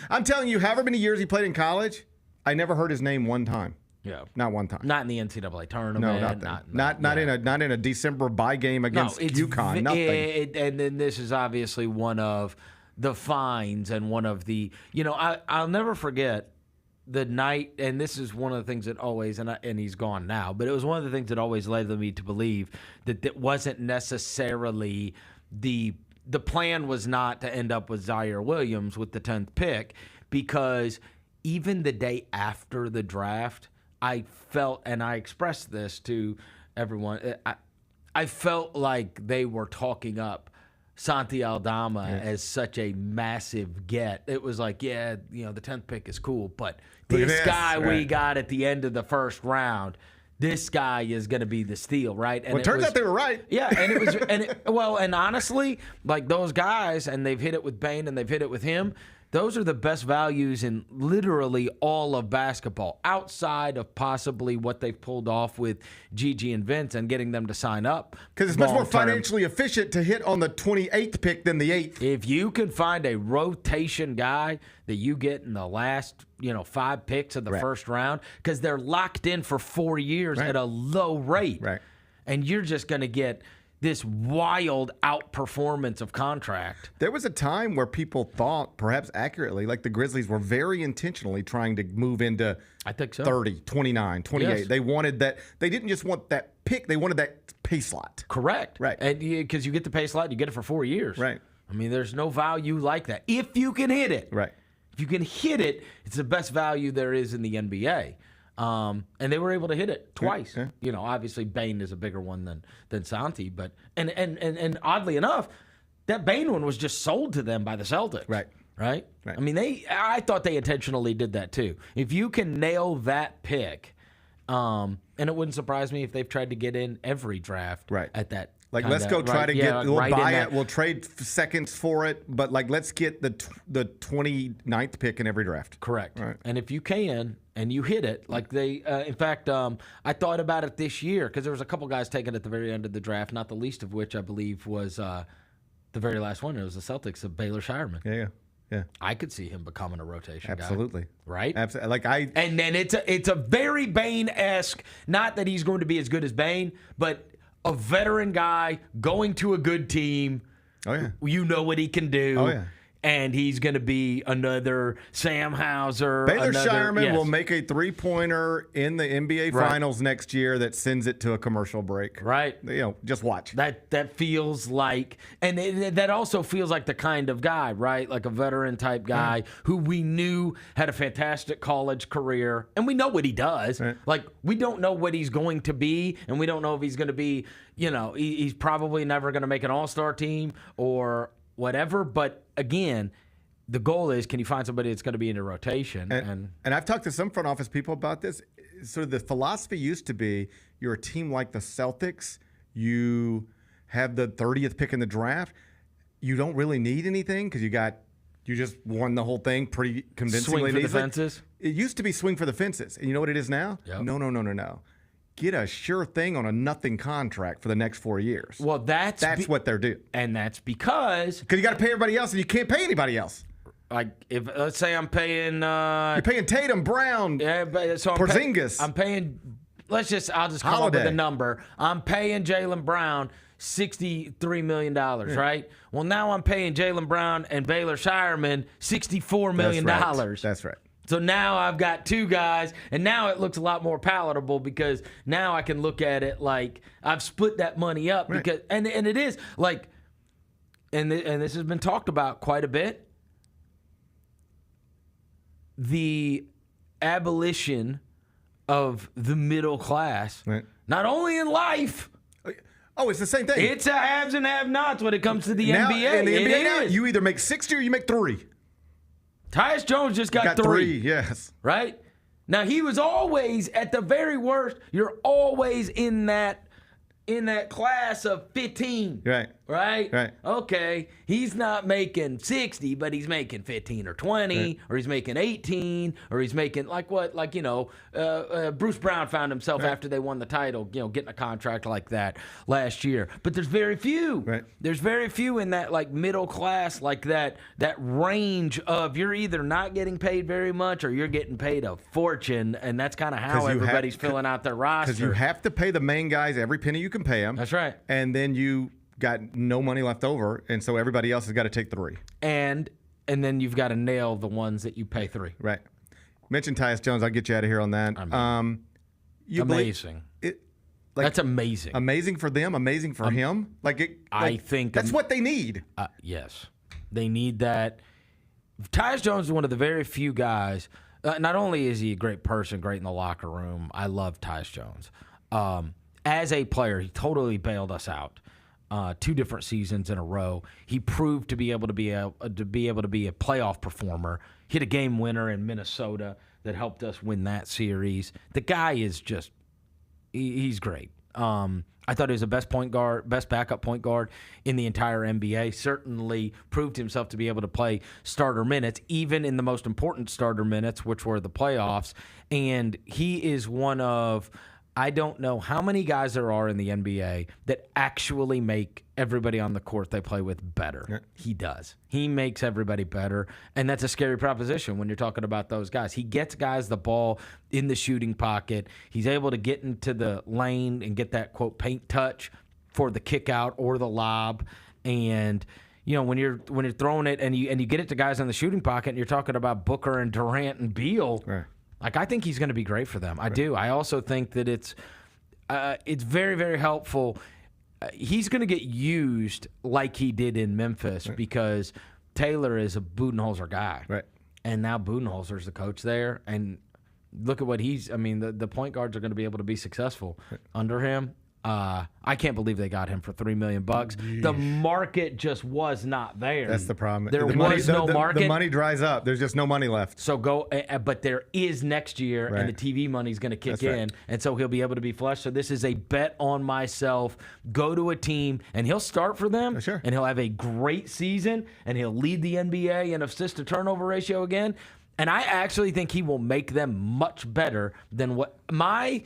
I'm telling you, however many years he played in college, I never heard his name one time. Yeah. Not one time. Not in the NCAA tournament. No, not in a December bye game against UConn. Nothing. And then this is obviously one of the fines and one of the, you know, I'll never forget the night, and this is one of the things that always, and he's gone now, but it was one of the things that always led me to believe that it wasn't necessarily the plan was not to end up with Zaire Williams with the 10th pick, because even the day after the draft, I felt, and I expressed this to everyone, I felt like they were talking up Santi Aldama as such a massive get. It was like, yeah, you know, the 10th pick is cool, but this guy we got at the end of the first round, this guy is going to be the steal, right? And well, it turns out they were right. Yeah, and it was, and honestly, like those guys, and they've hit it with Bane and they've hit it with him, those are the best values in literally all of basketball, outside of possibly what they've pulled off with Gigi and Vince and getting them to sign up. Because it's much more financially efficient to hit on the 28th pick than the 8th. If you can find a rotation guy that you get in the last, 5 picks of the first round, because they're locked in for 4 years at a low rate. Right. And you're just going to get this wild outperformance of contract. There was a time where people thought, perhaps accurately, like the Grizzlies were very intentionally trying to move into 30, 29, 28. Yes. They wanted that. They didn't just want that pick. They wanted that pay slot. Correct. Right. And because you get the pay slot, you get it for 4 years. Right. I mean, there's no value like that. If you can hit it. Right. If you can hit it, it's the best value there is in the NBA. And they were able to hit it twice. Yeah. Obviously Bane is a bigger one than Santi, but and oddly enough, that Bane one was just sold to them by the Celtics. Right. I mean, I thought they intentionally did that too. If you can nail that pick, and it wouldn't surprise me if they've tried to get in every draft at that. Like, let's go try to get, we'll buy it, we'll trade seconds for it, but, like, let's get the 29th pick in every draft. Correct. Right. And if you can, and you hit it, like in fact, I thought about it this year, because there was a couple guys taken at the very end of the draft, not the least of which I believe was the very last one. It was the Celtics of Baylor Shireman. Yeah. I could see him becoming a rotation guy. Absolutely. Right? Absolutely. And then it's a very Bane-esque, not that he's going to be as good as Bane, but a veteran guy going to a good team. Oh, yeah. You know what he can do. Oh, yeah. and he's going to be another Sam Hauser. Baylor Shireman will make a three-pointer in the NBA Right. Finals next year that sends it to a commercial break. Right. Just watch. That feels like, and that also feels like the kind of guy, right? Like a veteran type guy who we knew had a fantastic college career, and we know what he does. Right. Like, we don't know what he's going to be, and we don't know if he's going to be, he's probably never going to make an all-star team or whatever. But again, the goal is, can you find somebody that's going to be in a rotation? And I've talked to some front office people about this. So the philosophy used to be, you're a team like the Celtics. You have the 30th pick in the draft. You don't really need anything because you just won the whole thing pretty convincingly. Swing for the fences? It used to be swing for the fences. And you know what it is now? Yep. No. Get a sure thing on a nothing contract for the next 4 years. Well, that's what they're doing. And that's because you got to pay everybody else and you can't pay anybody else. Like, if let's say I'm paying you're paying Tatum, Brown, Porzingis. I'm paying I'll just come up with a number. I'm paying Jaylen Brown $63 million, right? Well, now I'm paying Jaylen Brown and Baylor Shireman $64 million. That's right. So now I've got two guys, and now it looks a lot more palatable because now I can look at it like I've split that money up. Right. Because and it is like, and this has been talked about quite a bit. The abolition of the middle class, not only in life. Oh, it's the same thing. It's a haves and have-nots when it comes to the NBA. In the NBA It now, is. you either make 60 or you make 3. Tyus Jones just got three. Yes. Right? Now, he was always, at the very worst, you're always in that class of 15. Right. Right? Okay. He's not making 60, but he's making 15 or 20, or he's making 18, or he's making Bruce Brown found himself after they won the title, getting a contract like that last year. But there's very few. Right. There's very few in that like middle class, like that range of you're either not getting paid very much or you're getting paid a fortune, and that's kind of how everybody's filling out their roster. Because you have to pay the main guys every penny you can pay them. That's right. And then you got no money left over, and so everybody else has got to take 3. And then you've got to nail the ones that you pay 3. Right. Mention Tyus Jones. I'll get you out of here on that. Amazing. That's amazing. Amazing for them. Amazing for him. I think that's what they need. Yes, they need that. Tyus Jones is one of the very few guys. Not only is he a great person, great in the locker room. I love Tyus Jones. As a player, he totally bailed us out. 2 different seasons in a row. He proved to be able to be a playoff performer. Hit a game winner in Minnesota that helped us win that series. The guy is just he's great. I thought he was the best backup point guard in the entire NBA. Certainly proved himself to be able to play starter minutes, even in the most important starter minutes, which were the playoffs. And he is one of, I don't know how many guys there are in the NBA that actually make everybody on the court they play with better. Yeah. He does. He makes everybody better, and that's a scary proposition when you're talking about those guys. He gets guys the ball in the shooting pocket. He's able to get into the lane and get that, quote, paint touch for the kick out or the lob. And when you're throwing it and you get it to guys in the shooting pocket, and you're talking about Booker and Durant and Beal. Right. Like, I think he's going to be great for them. I do. I also think that it's very, very helpful. He's going to get used like he did in Memphis because Taylor is a Budenholzer guy. Right. And now Budenholzer's the coach there. And look at what the point guards are going to be able to be successful under him. I can't believe they got him for $3 million. The market just was not there. That's the problem. There was no market. The money dries up. There's just no money left. So but there is next year, and the TV money's going to kick in, and so he'll be able to be flushed. So this is a bet on myself. Go to a team, and he'll start for them, and he'll have a great season, and he'll lead the NBA in assist-to-turnover ratio again. And I actually think he will make them much better than what my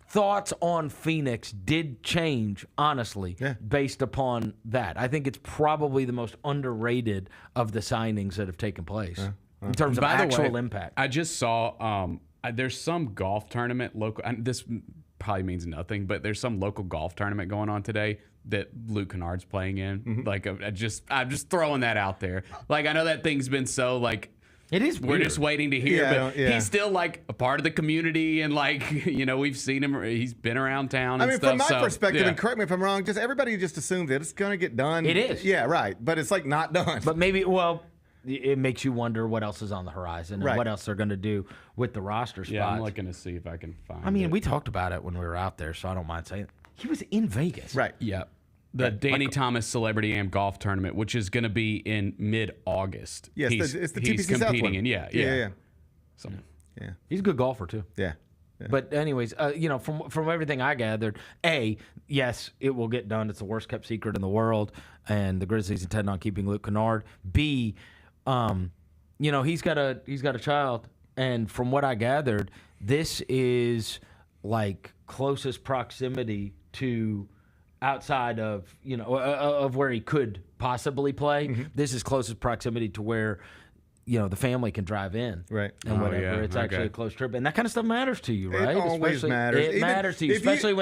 thoughts on Phoenix did change, honestly, based upon that. I think it's probably the most underrated of the signings that have taken place in terms of actual impact. I just saw there's some golf tournament local. And this probably means nothing, but there's some local golf tournament going on today. that Luke Kennard's playing in. Like, I'm just throwing that out there. Like, I know that thing's been so, like, it is we're weird. just waiting to hear, but yeah. he's still, like, a part of the community, and, like, you know, we've seen him. He's been around town and I mean, stuff. from my so, perspective, yeah. and correct me if I'm wrong, just everybody just assumes that it's going to get done. It is. Yeah, right. But it's, like, not done. But maybe, well, it makes you wonder what else is on the horizon and what else they're going to do with the roster spots. Yeah, I'm looking to see if I can find I mean, it. we talked about it when we were out there, so I don't mind saying it. He was in Vegas. Right. Yeah. The Danny Thomas Celebrity Am Golf Tournament, which is going to be in mid-August. Yes, it's the TPC he's South competing one. in. Yeah. So, yeah. He's a good golfer, too. Yeah. But anyways, you know, from everything I gathered, yes, it will get done. It's the worst kept secret in the world, and the Grizzlies intend on keeping Luke Kennard. B, you know, he's got a child, and from what I gathered, this is like closest proximity to outside of, you know, of where he could possibly play. This is closest proximity to where, you know, the family can drive in, right, and whatever. It's actually a close trip, and that kind of stuff matters to you, right? It always matters. It matters to you, especially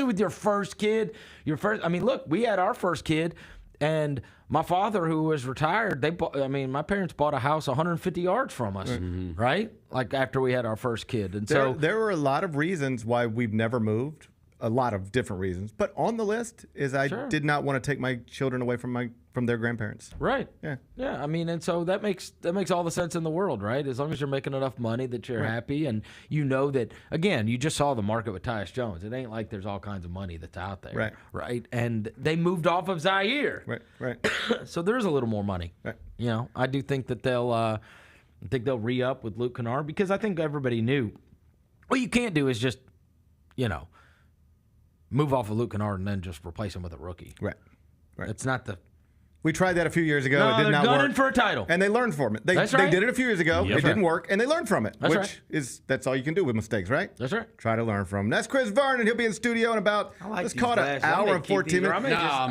with your first kid. I mean, look, we had our first kid, and my father, who was retired, my parents bought a house 150 yards from us, right? Like after we had our first kid, and there were a lot of reasons why we've never moved. A lot of different reasons, but on the list is I did not want to take my children away from their grandparents. Right. Yeah. Yeah. I mean, and so that makes all the sense in the world, right? As long as you're making enough money that you're happy, and you know that, again, you just saw the market with Tyus Jones. It ain't like there's all kinds of money that's out there. Right. Right. And they moved off of Zaire. Right. So there's a little more money. Right. You know, I do think that they'll re-up with Luke Kennard, because I think everybody knew what you can't do is just, you know, move off of Luke Kennard and then just replace him with a rookie. Right. It's not the... We tried that a few years ago. No, it did they're not gunning work. for a title. And they learned from it. They did it a few years ago. Yep. It didn't work, and they learned from it, That's that's all you can do with mistakes, right? That's right. Try to learn from them. That's Chris Vernon. He'll be in studio in about, let's call it an hour and 14 minutes. No.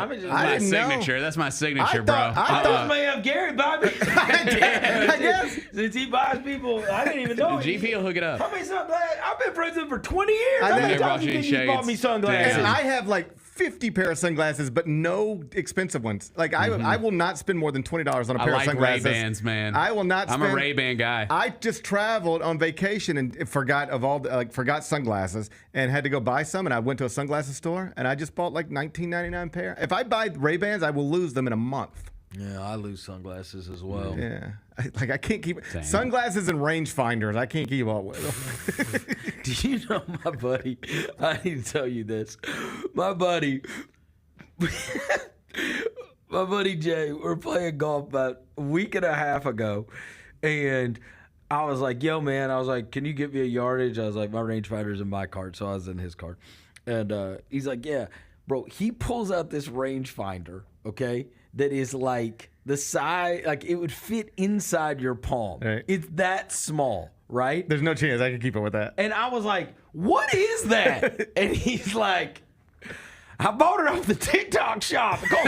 That's my signature. That's my signature, bro. I thought may have Gary buy me. I guess. Since he buys people, I didn't even know. GP will hook it up. How many sunglasses? I've been friends with him for 20 years. I How many never times you think he's bought me sunglasses? And I have like 50 pair of sunglasses, but no expensive ones. Like I will not spend more than $20 on a pair of sunglasses. Ray-Bans, man. I will not spend. I'm a Ray-Ban guy. I just traveled on vacation and forgot sunglasses and had to go buy some, and I went to a sunglasses store and I just bought like $19.99 pair. If I buy Ray-Bans, I will lose them in a month. Yeah, I lose sunglasses as well. Yeah. I can't keep sunglasses and rangefinders. I can't keep up with them. Do you know my buddy? I need to tell you this. My buddy Jay, we're playing golf about a week and a half ago, and I was like, yo, man, I was like, can you give me a yardage? I was like, my rangefinder's in my cart, so I was in his cart. And he's like, yeah. Bro, he pulls out this rangefinder, okay, that is like the size, like it would fit inside your palm. Right. It's that small, right? There's no chance I can keep up with that. And I was like, what is that? And he's like, I bought it off the TikTok shop. It cost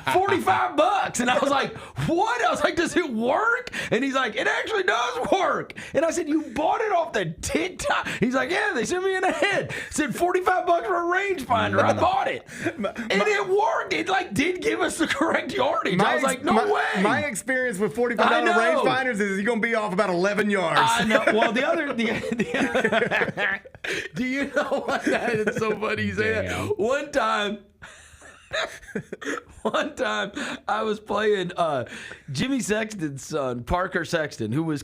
$45. And I was like, what? I was like, does it work? And he's like, it actually does work. And I said, you bought it off the TikTok? He's like, yeah, they sent me in a head. It said $45 for a rangefinder. I bought it. And it worked. It like did give us the correct yardage. I was like, no way. My experience with $45 rangefinders is you're going to be off about 11 yards. I know. Well, the other do you know what that is so funny? One time I was playing Jimmy Sexton's son, Parker Sexton, who was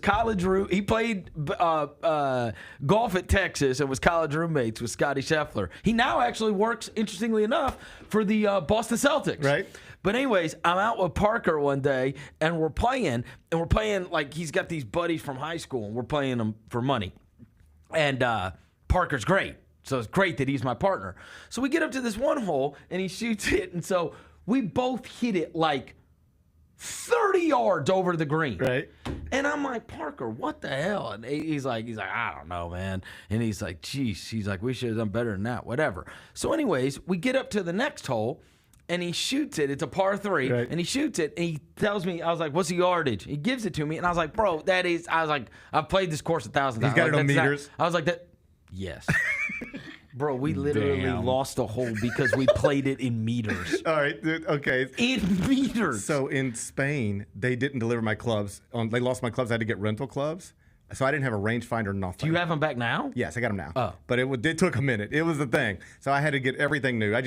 he played golf at Texas and was college roommates with Scotty Scheffler. He now actually works, interestingly enough, for the Boston Celtics. Right. But anyways, I'm out with Parker one day, and we're playing like he's got these buddies from high school, and we're playing them for money. And Parker's great. So it's great that he's my partner. So we get up to this one hole, and he shoots it, and so we both hit it like 30 yards over the green. Right. And I'm like, Parker, what the hell? And he's like, I don't know, man. And he's like, geez. He's like, we should have done better than that, whatever. So anyways, we get up to the next hole, and he shoots it. It's a par 3, right. And he shoots it, and he tells me, I was like, what's the yardage? He gives it to me, and I was like, bro, I've played this course 1,000 times. He's got it on meters. I was like, that. Yes. Bro, we literally lost a hole because we played it in meters. All right, dude, okay. In meters. So in Spain, they didn't deliver my clubs. They lost my clubs. I had to get rental clubs. So I didn't have a rangefinder, nothing. Do you have them back now? Yes, I got them now. Oh. But it took a minute. It was the thing. So I had to get everything new. I had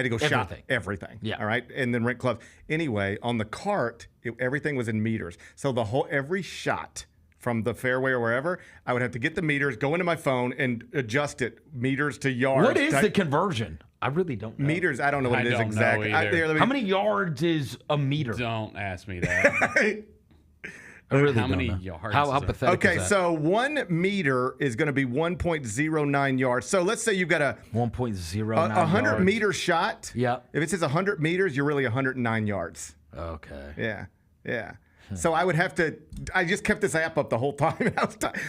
to go shop everything. Yeah. All right. And then rent clubs. Anyway, on the cart, everything was in meters. So every shot from the fairway or wherever, I would have to get the meters, go into my phone, and adjust it meters to yards. What is the conversion? I really don't know. Meters, I don't know what it is exactly. How many yards is a meter? Don't ask me that. I really How don't many know. yards? How pathetic Okay, is that? so 1 meter is going to be 1.09 yards. So let's say you've got a 1.09 100 meter shot. Yeah. If it says 100 meters, you're really 109 yards. Okay. Yeah. So I would have to. I just kept this app up the whole time.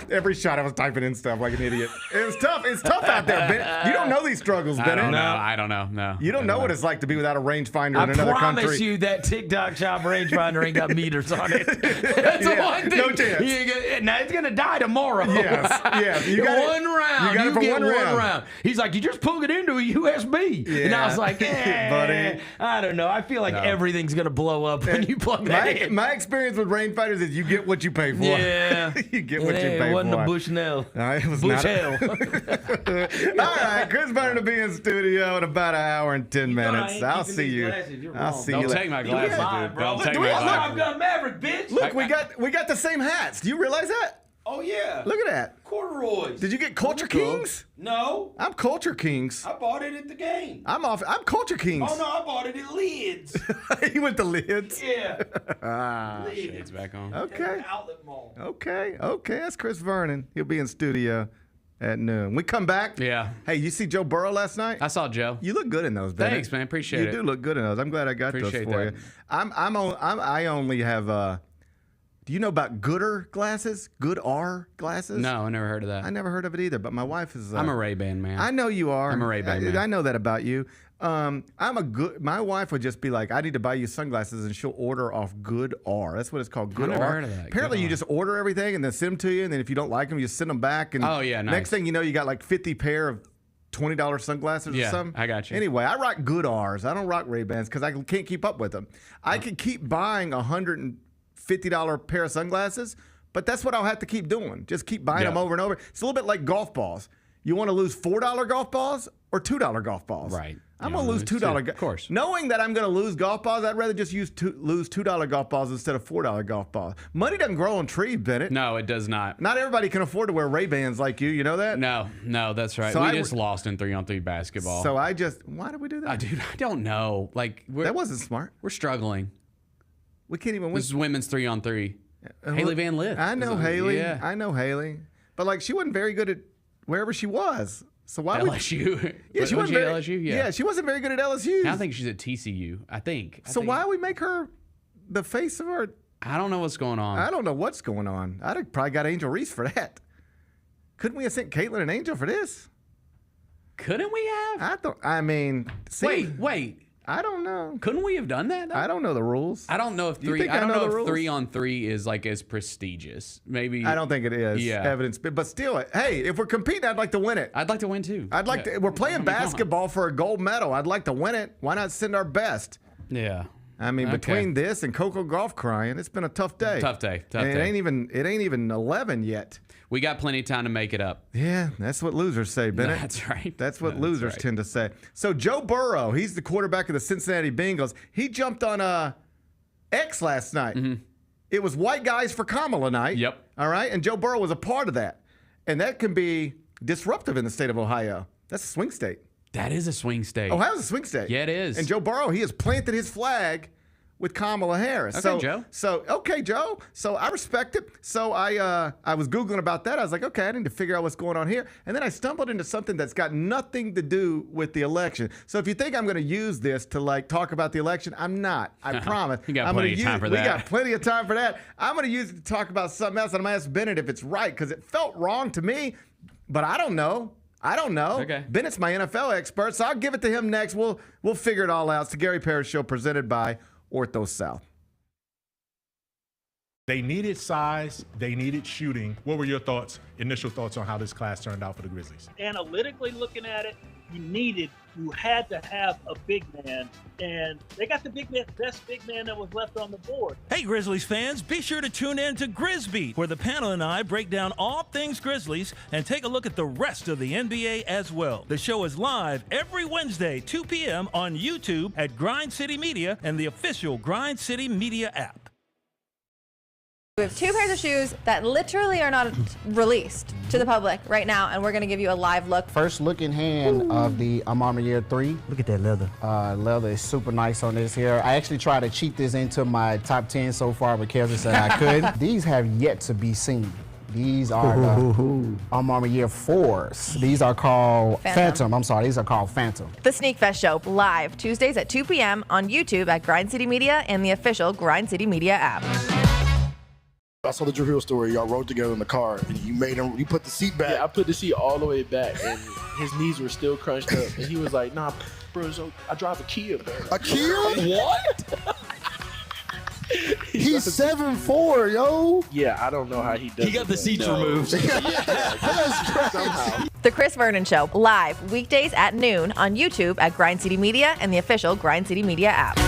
Every shot I was typing in stuff like an idiot. It was tough. It's tough out there, Bennett. You don't know these struggles, Bennett. I don't know. No. You don't know what it's like to be without a rangefinder in another I promise country. you that TikTok shop rangefinder ain't got meters on it. That's the one thing. No chance. Now it's gonna die tomorrow. Yes. You got one round. You got it for get one round. He's like, you just plug it into a USB. Yeah. And I was like, buddy. I don't know. I feel like everything's gonna blow up when you plug that in. My experience with rangefinders is you get what you pay for. Yeah. You get what you pay for. It wasn't a Bushnell. It was Bush not. hell. All right, Chris Vernon will be in studio in about an hour and 10 minutes. I'll see you. I'll see you. Don't take my glasses, dude. Don't take my Look, glasses. I've got Maverick, bitch. Look, we got the same hats. Do you realize that? Oh yeah. Look at that. Corduroys. Did you get Culture Kings? No. I'm Culture Kings. I bought it at the game. I'm Culture Kings. Oh no, I bought it at Lids. You went to Lids? Yeah. Shades back on. Okay. Outlet Mall. Okay. That's Chris Vernon. He'll be in studio at noon. We come back. Yeah. Hey, you see Joe Burrow last night? I saw Joe. You look good in those, Bennett. Thanks, man. Appreciate it. You do look good in those. I'm glad I got Appreciate those for that. you. I only have. Do you know about Gooder glasses? Good R glasses? No, I never heard of that. I never heard of it either. But my wife is. I'm a Ray-Ban man. I know you are. I'm a Ray-Ban man. I know that about you. My wife would just be like, I need to buy you sunglasses, and she'll order off Good R. That's what it's called, Good never R. heard of that. Apparently, Good you R. just order everything and then send them to you, and then if you don't like them, you send them back. And Oh, yeah, nice. Next thing you know, you got like 50 pair of $20 sunglasses or Yeah, something. I got you. Anyway, I rock Good R's. I don't rock Ray-Bans because I can't keep up with them. I could keep buying $150 pair of sunglasses, but that's what I'll have to keep doing. Just keep buying them over and over. It's a little bit like golf balls. You want to lose $4 golf balls or $2 golf balls? Right. I'm going to lose $2. Of course. Knowing that I'm going to lose golf balls, I'd rather just lose $2 golf balls instead of $4 golf balls. Money doesn't grow on trees, Bennett. No, it does not. Not everybody can afford to wear Ray-Bans like you. You know that? No, that's right. So We I just lost in 3-on-3 basketball. So why did we do that? Dude, I don't know. Like that wasn't smart. We're struggling. We can't even win. This is women's 3-on-3. Haley Van Lith. I know Haley. Yeah. I know Haley. But like she wasn't very good at wherever she was. So why LSU? Yeah, she wasn't at very, LSU. Yeah, she wasn't very good at LSU. I think she's at TCU. I think. So why do we make her the face of our? I don't know what's going on. I don't know what's going on. I'd have probably got Angel Reese for that. Couldn't we have sent Caitlin and Angel for this? Couldn't we have? Wait. I don't know. Couldn't we have done that? Though? I don't know the rules. I don't know if You think I don't know the if rules? 3-on-3 is like as prestigious. Maybe I don't think it is. Yeah. Evidence, but still, hey, if we're competing, I'd like to win it. I'd like to win too. I'd like to. We're playing basketball for a gold medal. I'd like to win it. Why not send our best? Yeah. I mean, between this and Coco Gauff crying, it's been a tough day. Tough day. And it ain't even 11 yet. We got plenty of time to make it up. Yeah, that's what losers say, Bennett. That's right. That's what losers tend to say. So Joe Burrow, he's the quarterback of the Cincinnati Bengals. He jumped on X last night. Mm-hmm. It was white guys for Kamala night. Yep. All right, and Joe Burrow was a part of that. And that can be disruptive in the state of Ohio. That's a swing state. That is a swing state. Ohio's a swing state. Yeah, it is. And Joe Burrow, he has planted his flag with Kamala Harris. Okay, Joe. Okay, Joe. So I respect it. So I was Googling about that. I was like, okay, I need to figure out what's going on here. And then I stumbled into something that's got nothing to do with the election. So if you think I'm going to use this to like talk about the election, I'm not. I promise. You got plenty of time for that. We got plenty of time for that. I'm going to use it to talk about something else. And I'm going to ask Bennett if it's right because it felt wrong to me, but I don't know. Okay. Bennett's my NFL expert, so I'll give it to him next. We'll figure it all out. It's the Gary Parrish Show presented by Ortho South. They needed size. They needed shooting. What were your initial thoughts on how this class turned out for the Grizzlies? Analytically looking at it, you had to have a big man, and they got the best big man that was left on the board. Hey, Grizzlies fans, be sure to tune in to Grizzbeat, where the panel and I break down all things Grizzlies and take a look at the rest of the NBA as well. The show is live every Wednesday, 2 p.m. on YouTube at Grind City Media and the official Grind City Media app. We have two pairs of shoes that literally are not released to the public right now, and we're going to give you a live look. First look in hand of the Armour Year 3. Look at that leather. Leather is super nice on this here. I actually tried to cheat this into my top 10 so far, but Kelsey said I couldn't. These have yet to be seen. These are the Armour Year 4s. These are called Phantom. I'm sorry, these are called Phantom. The Sneak Fest Show, live Tuesdays at 2 p.m. on YouTube at Grind City Media and the official Grind City Media app. I saw the Drew Hill story. Y'all rode together in the car, and you put the seat back. Yeah, I put the seat all the way back, and his knees were still crunched up. And he was like, "Nah, bro, so I drive a Kia, man." A Kia? What? He's 7'4", yo. Yeah, I don't know how he does. He got the seats removed. Somehow. The Chris Vernon Show, live weekdays at noon on YouTube at Grind City Media and the official Grind City Media app.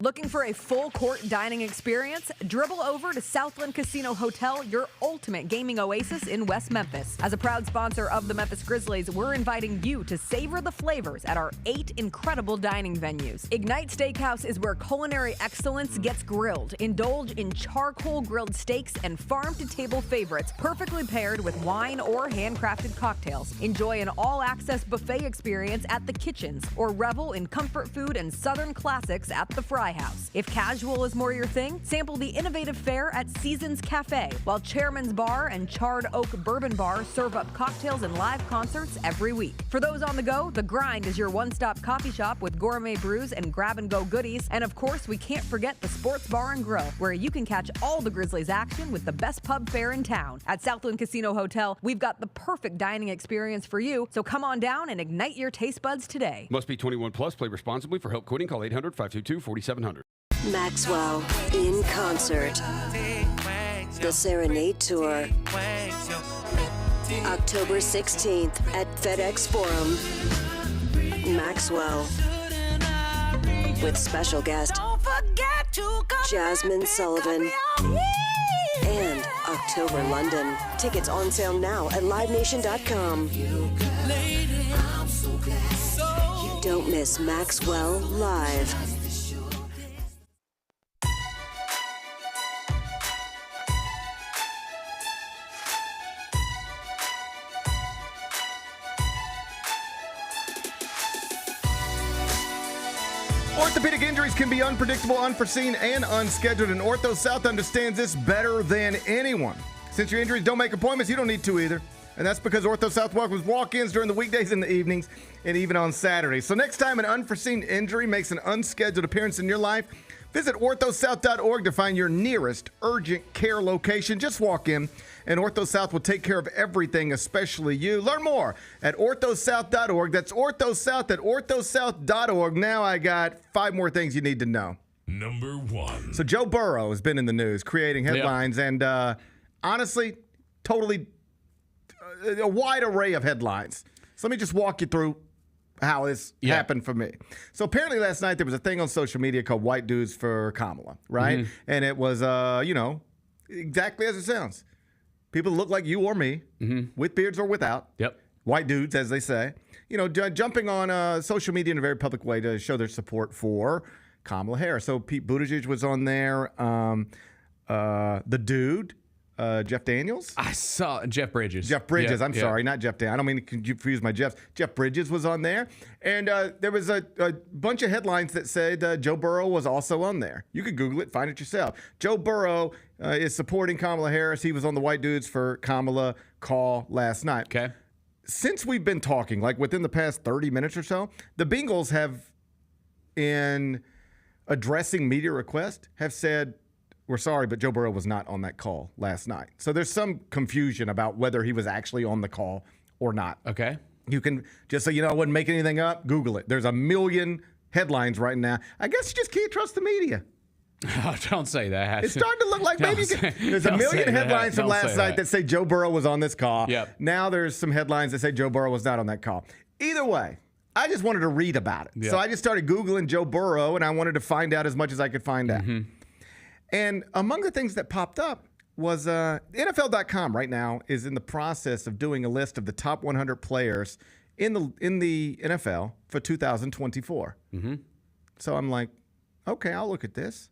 Looking for a full court dining experience? Dribble over to Southland Casino Hotel, your ultimate gaming oasis in West Memphis. As a proud sponsor of the Memphis Grizzlies, we're inviting you to savor the flavors at our 8 incredible dining venues. Ignite Steakhouse is where culinary excellence gets grilled. Indulge in charcoal grilled steaks and farm-to-table favorites, perfectly paired with wine or handcrafted cocktails. Enjoy an all-access buffet experience at the kitchens, or revel in comfort food and Southern classics at the Fry House. If casual is more your thing, sample the innovative fare at Seasons Cafe, while Chairman's Bar and Charred Oak Bourbon Bar serve up cocktails and live concerts every week. For those on the go, The Grind is your one-stop coffee shop with gourmet brews and grab-and-go goodies. And of course, we can't forget the Sports Bar and Grill, where you can catch all the Grizzlies action with the best pub fare in town. At Southland Casino Hotel, we've got the perfect dining experience for you, so come on down and ignite your taste buds today. Must be 21 plus. Play responsibly. For help quitting, call 800-522-4700. Maxwell in concert. The Serenade Tour. October 16th at FedEx Forum. Maxwell. With special guest Jasmine Sullivan. And October London. Tickets on sale now at livenation.com. Don't miss Maxwell Live. Orthopedic injuries can be unpredictable, unforeseen, and unscheduled, and Ortho South understands this better than anyone. Since your injuries don't make appointments, you don't need to either. And that's because Ortho South welcomes walk-ins during the weekdays and the evenings, and even on Saturdays. So next time an unforeseen injury makes an unscheduled appearance in your life, visit orthosouth.org to find your nearest urgent care location. Just walk in, and Ortho South will take care of everything, especially you. Learn more at orthosouth.org. That's Orthosouth at orthosouth.org. Now I got 5 more things you need to know. Number 1. So Joe Burrow has been in the news, creating headlines, and honestly, totally a wide array of headlines. So let me just walk you through how this happened for me. So apparently last night there was a thing on social media called White Dudes for Kamala, right? Mm-hmm. And it was, exactly as it sounds. People that look like you or me, with beards or without. Yep. White dudes, as they say. Jumping on social media in a very public way to show their support for Kamala Harris. So Pete Buttigieg was on there. The dude. Jeff Daniels? I saw Jeff Bridges. Jeff Bridges. I'm sorry, not Jeff Daniels. I don't mean to confuse my Jeffs. Jeff Bridges was on there. And there was a bunch of headlines that said Joe Burrow was also on there. You could Google it, find it yourself. Joe Burrow is supporting Kamala Harris. He was on the White Dudes for Kamala call last night. Okay. Since we've been talking, like within the past 30 minutes or so, the Bengals have, in addressing media requests, have said, we're sorry, but Joe Burrow was not on that call last night. So there's some confusion about whether he was actually on the call or not. Okay. You can, just so you know, I wouldn't make anything up, Google it. There's a million headlines right now. I guess you just can't trust the media. Oh, don't say that. It's starting to look like maybe there's a million headlines from last night that say Joe Burrow was on this call. Yep. Now there's some headlines that say Joe Burrow was not on that call. Either way, I just wanted to read about it. Yep. So I just started Googling Joe Burrow, and I wanted to find out as much as I could find out. And among the things that popped up was NFL.com right now is in the process of doing a list of the top 100 players in the NFL for 2024. So I'm like, okay, I'll look at this.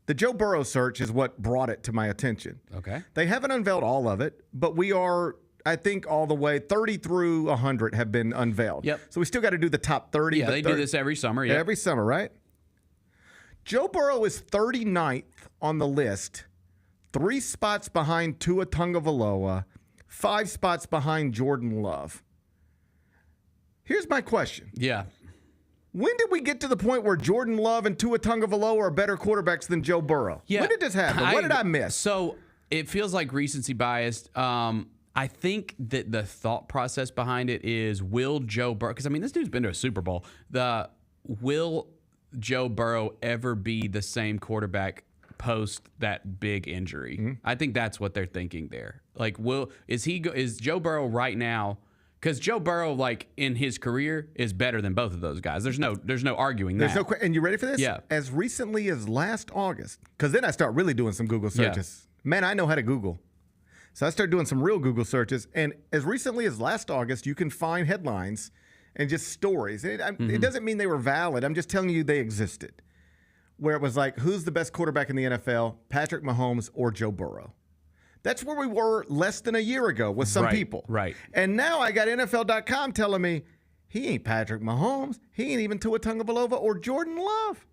The Joe Burrow search is what brought it to my attention. Okay. They haven't unveiled all of it, but we are, I think, all the way 30 through 100 have been unveiled. Yep. So we still got to do the top 30. Yeah, they do this every summer. Yeah, Yep. every summer, right? Joe Burrow is 39th on the list, 3 spots behind Tua Tagovailoa, 5 spots behind Jordan Love. Here's my question. Yeah. When did we get to the point where Jordan Love and Tua Tagovailoa are better quarterbacks than Joe Burrow? Yeah. When did this happen? What did I miss? So it feels like recency biased. I think that the thought process behind it is, will Joe Burrow, because I mean, this dude's been to a Super Bowl. Will Joe Burrow ever be the same quarterback post that big injury? I think that's what they're thinking there. Like, is Joe Burrow right now? Because Joe Burrow, like in his career, is better than both of those guys. There's no arguing that. And you ready for this? Yeah. As recently as last August, because then I start really doing some Google searches. Man, I know how to Google. So I started doing some real Google searches. And as recently as last August, you can find headlines and just stories. It doesn't mean they were valid. I'm just telling you they existed. Where it was like, who's the best quarterback in the NFL, Patrick Mahomes or Joe Burrow? That's where we were less than a year ago with some people. Right. And now I got NFL.com telling me he ain't Patrick Mahomes. He ain't even Tua Tagovailoa or Jordan Love.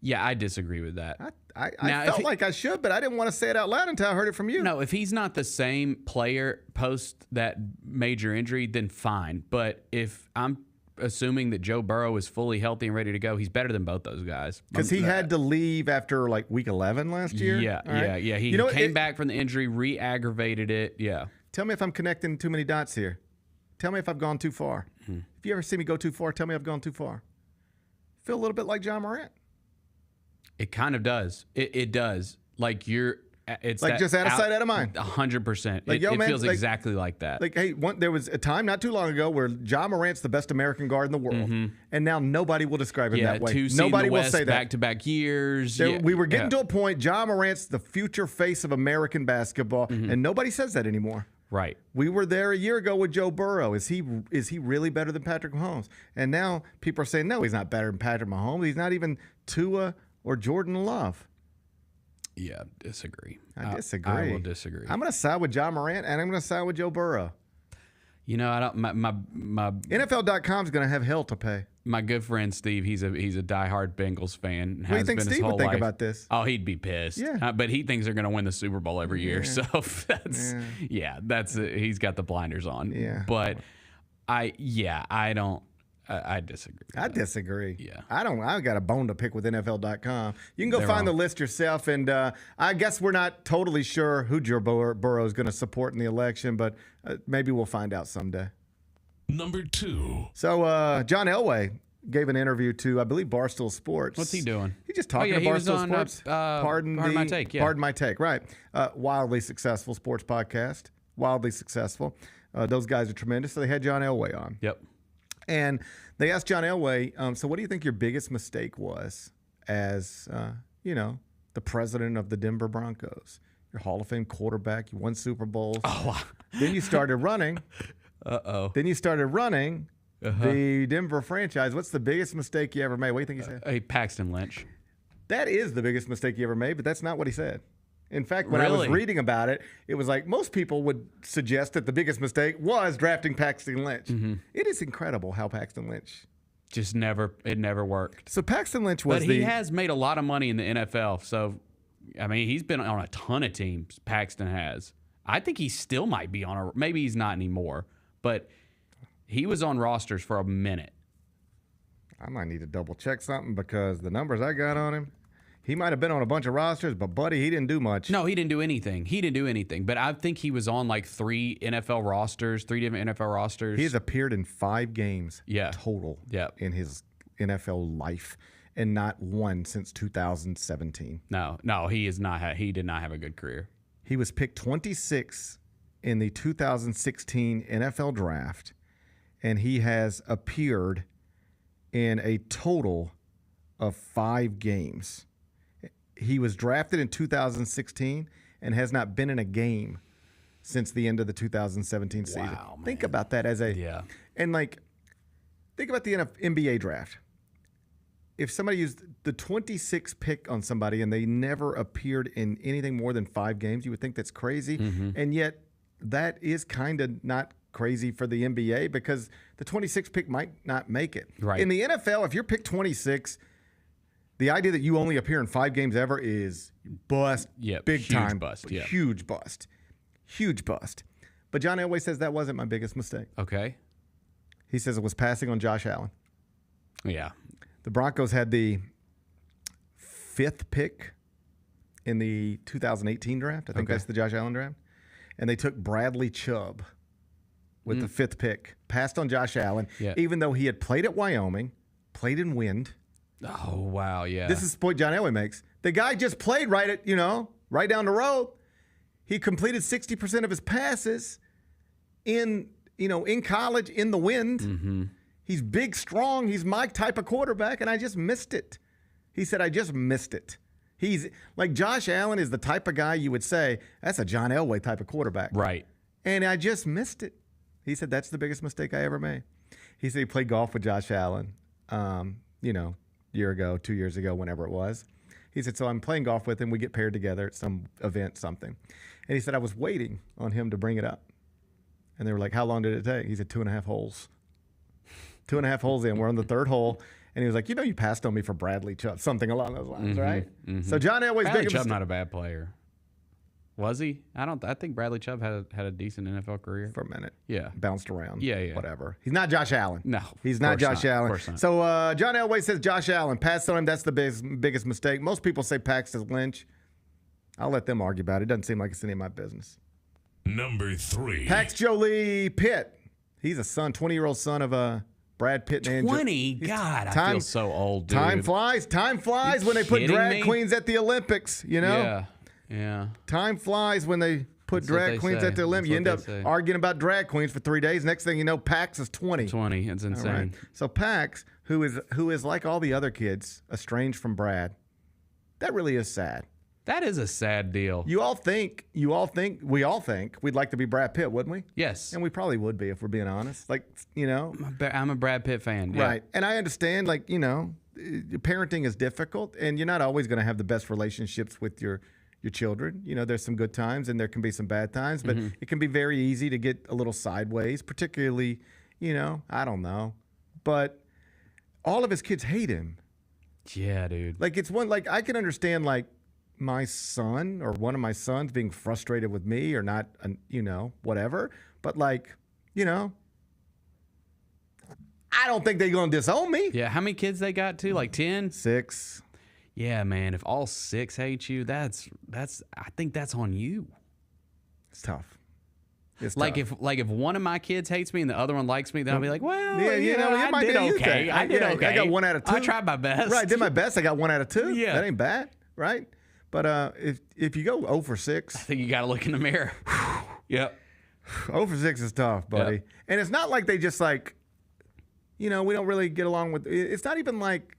Yeah, I disagree with that. I felt like I should, but I didn't want to say it out loud until I heard it from you. No, if he's not the same player post that major injury, then fine. But if I'm assuming that Joe Burrow is fully healthy and ready to go, he's better than both those guys. Because he had to leave after like week 11 last year? Yeah. He came back from the injury, re-aggravated it. Yeah. Tell me if I'm connecting too many dots here. Tell me if I've gone too far. If you ever see me go too far, tell me I've gone too far. Feel a little bit like John Morant. It kind of does. It does. Like it's like just out of sight, out of mind. 100%. Like, it feels exactly like that. Like, hey, there was a time not too long ago where John Morant's the best American guard in the world, and now nobody will describe him that way. Nobody will say that. Back-to-back years. We were getting to a point. John Morant's the future face of American basketball, and nobody says that anymore. Right. We were there a year ago with Joe Burrow. Is he really better than Patrick Mahomes? And now people are saying, no, he's not better than Patrick Mahomes. He's not even Tua or Jordan Love. Yeah, disagree. I disagree. I will disagree. I'm going to side with John Morant, and I'm going to side with Joe Burrow. You know, I don't. My NFL.com is going to have hell to pay. My good friend Steve, he's a diehard Bengals fan. What do you think Steve would think about this? Oh, he'd be pissed. Yeah, but he thinks they're going to win the Super Bowl every year. So that's he's got the blinders on. Yeah, but I don't. I disagree. I disagree. Yeah. I got a bone to pick with NFL.com. You can go find the list yourself, and I guess we're not totally sure who Joe Burrow is going to support in the election, but maybe we'll find out someday. Number 2. So John Elway gave an interview to, I believe, Barstool Sports. What's he doing? He just talking to Barstool Sports. Pardon My Take. Yeah. Pardon My Take. Right. Wildly successful sports podcast. Wildly successful. Those guys are tremendous. So they had John Elway on. Yep. And they asked John Elway, so what do you think your biggest mistake was as, the president of the Denver Broncos? You're Hall of Fame quarterback. You won Super Bowls. Oh, Then you started running. Then you started running the Denver franchise. What's the biggest mistake you ever made? What do you think he said? Paxton Lynch. That is the biggest mistake you ever made, but that's not what he said. In fact, when I was reading about it, it was like most people would suggest that the biggest mistake was drafting Paxton Lynch. It is incredible how Paxton Lynch just never worked. So Paxton Lynch was he has made a lot of money in the NFL. So, I mean, he's been on a ton of teams, Paxton has. I think he still might be on maybe he's not anymore, but he was on rosters for a minute. I might need to double check something because the numbers I got on him, he might have been on a bunch of rosters, but, buddy, he didn't do much. No, he didn't do anything. But I think he was on like 3 different NFL rosters. He's appeared in 5 games total in his NFL life, and not one since 2017. No, he is not. He did not have a good career. He was picked 26 in the 2016 NFL draft, and he has appeared in a total of 5 games. He was drafted in 2016 and has not been in a game since the end of the 2017 season. Wow, man. Think about that and think about the NBA draft. If somebody used the 26th pick on somebody and they never appeared in anything more than 5 games, you would think that's crazy. Mm-hmm. And yet that is kind of not crazy for the NBA because the 26th pick might not make it. Right. In the NFL, if you're picked 26, the idea that you only appear in 5 games ever is bust, big huge time. bust, yeah. Huge bust. Huge bust. But John Elway says that wasn't my biggest mistake. Okay. He says it was passing on Josh Allen. Yeah. The Broncos had the 5th pick in the 2018 draft. I think that's the Josh Allen draft. And they took Bradley Chubb with the 5th pick. Passed on Josh Allen, even though he had played at Wyoming, played in wind. Oh, wow, yeah. This is the point John Elway makes. The guy just played right down the road. He completed 60% of his passes in college in the wind. Mm-hmm. He's big, strong. He's my type of quarterback, and I just missed it. He said, I just missed it. He's like Josh Allen is the type of guy you would say, that's a John Elway type of quarterback. Right. And I just missed it. He said, that's the biggest mistake I ever made. He said he played golf with Josh Allen, year ago, 2 years ago, whenever it was. He said, so I'm playing golf with him. We get paired together at some event, something. And he said, I was waiting on him to bring it up. And they were like, how long did it take? He said, 2.5 holes. 2.5 holes in. We're on the 3rd hole. And he was like, you passed on me for Bradley Chubb, something along those lines, right? Mm-hmm. So John Elway's Bradley big Chubb not a bad player. Was he? I think Bradley Chubb had a decent NFL career. For a minute. Yeah. Bounced around. Yeah. Whatever. He's not Josh Allen. No. He's not Josh Allen. Of course not. So John Elway says Josh Allen. Passed on him. That's the biggest mistake. Most people say Paxton Lynch. I'll let them argue about it. It doesn't seem like it's any of my business. Number 3. Pax Jolie-Pitt. He's a 20-year-old son of Brad Pitt and 20? God, I feel so old, dude. Time flies. Time flies when they put drag queens at the Olympics, Yeah. Time flies when they put drag queens at the Olympics. You end up arguing about drag queens for 3 days. Next thing you know, Pax is 20. 20. It's insane. Right. So Pax, who is like all the other kids, estranged from Brad, that really is sad. That is a sad deal. We all think we'd like to be Brad Pitt, wouldn't we? Yes. And we probably would be if we're being honest. I'm a Brad Pitt fan. Yeah. Right. And I understand, parenting is difficult, and you're not always going to have the best relationships with your children. There's some good times and there can be some bad times, but it can be very easy to get a little sideways, particularly, I don't know. But all of his kids hate him. Yeah, dude. I can understand, my son or one of my sons being frustrated with me or not, whatever. But I don't think they're going to disown me. Yeah. How many kids they got too? 10? 6. Yeah, man. If all 6 hate you, I think that's on you. It's tough. It's tough. If one of my kids hates me and the other one likes me, then I'll be like, well, I did okay. I did okay. I got 1 out of 2. I tried my best. Right, I did my best. I got 1 out of 2. Yeah. That ain't bad, right? But if you go 0 for 6, I think you got to look in the mirror. Yep. 0 for 6 is tough, buddy. Yep. And it's not like they just we don't really get along with. It's not even like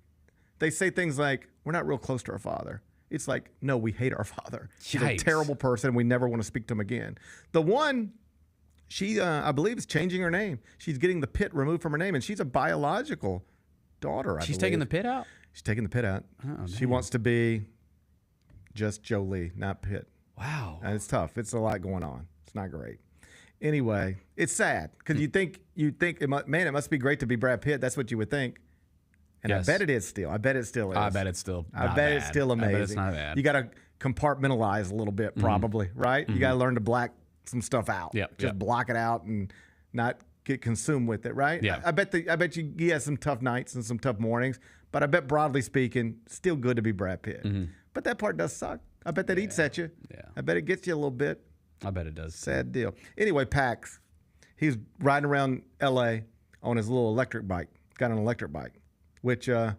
they say things like, we're not real close to our father. It's like, no, we hate our father. He's a terrible person. We never want to speak to him again. The one, she, I believe, is changing her name. She's getting the Pitt removed from her name, and she's a biological daughter, I believe. She's taking the Pitt out? She's taking the Pitt out. Oh, she wants to be just Jolie, not Pitt. Wow. And it's tough. It's a lot going on. It's not great. Anyway, it's sad because you think it must be great to be Brad Pitt. That's what you would think. And yes. I bet it is still. I bet it still is. I bet it's still not I bet bad. It's still amazing. I bet it's not bad. You got to compartmentalize a little bit, probably, right? You got to learn to black some stuff out. Just block it out and not get consumed with it, right? Yeah. I bet he has some tough nights and some tough mornings, but I bet broadly speaking, still good to be Brad Pitt. But that part does suck. I bet that eats at you. Yeah. I bet it gets you a little bit. I bet it does. Sad deal. Anyway, Pax, he's riding around L.A. on his little electric bike. Got an electric bike. which It's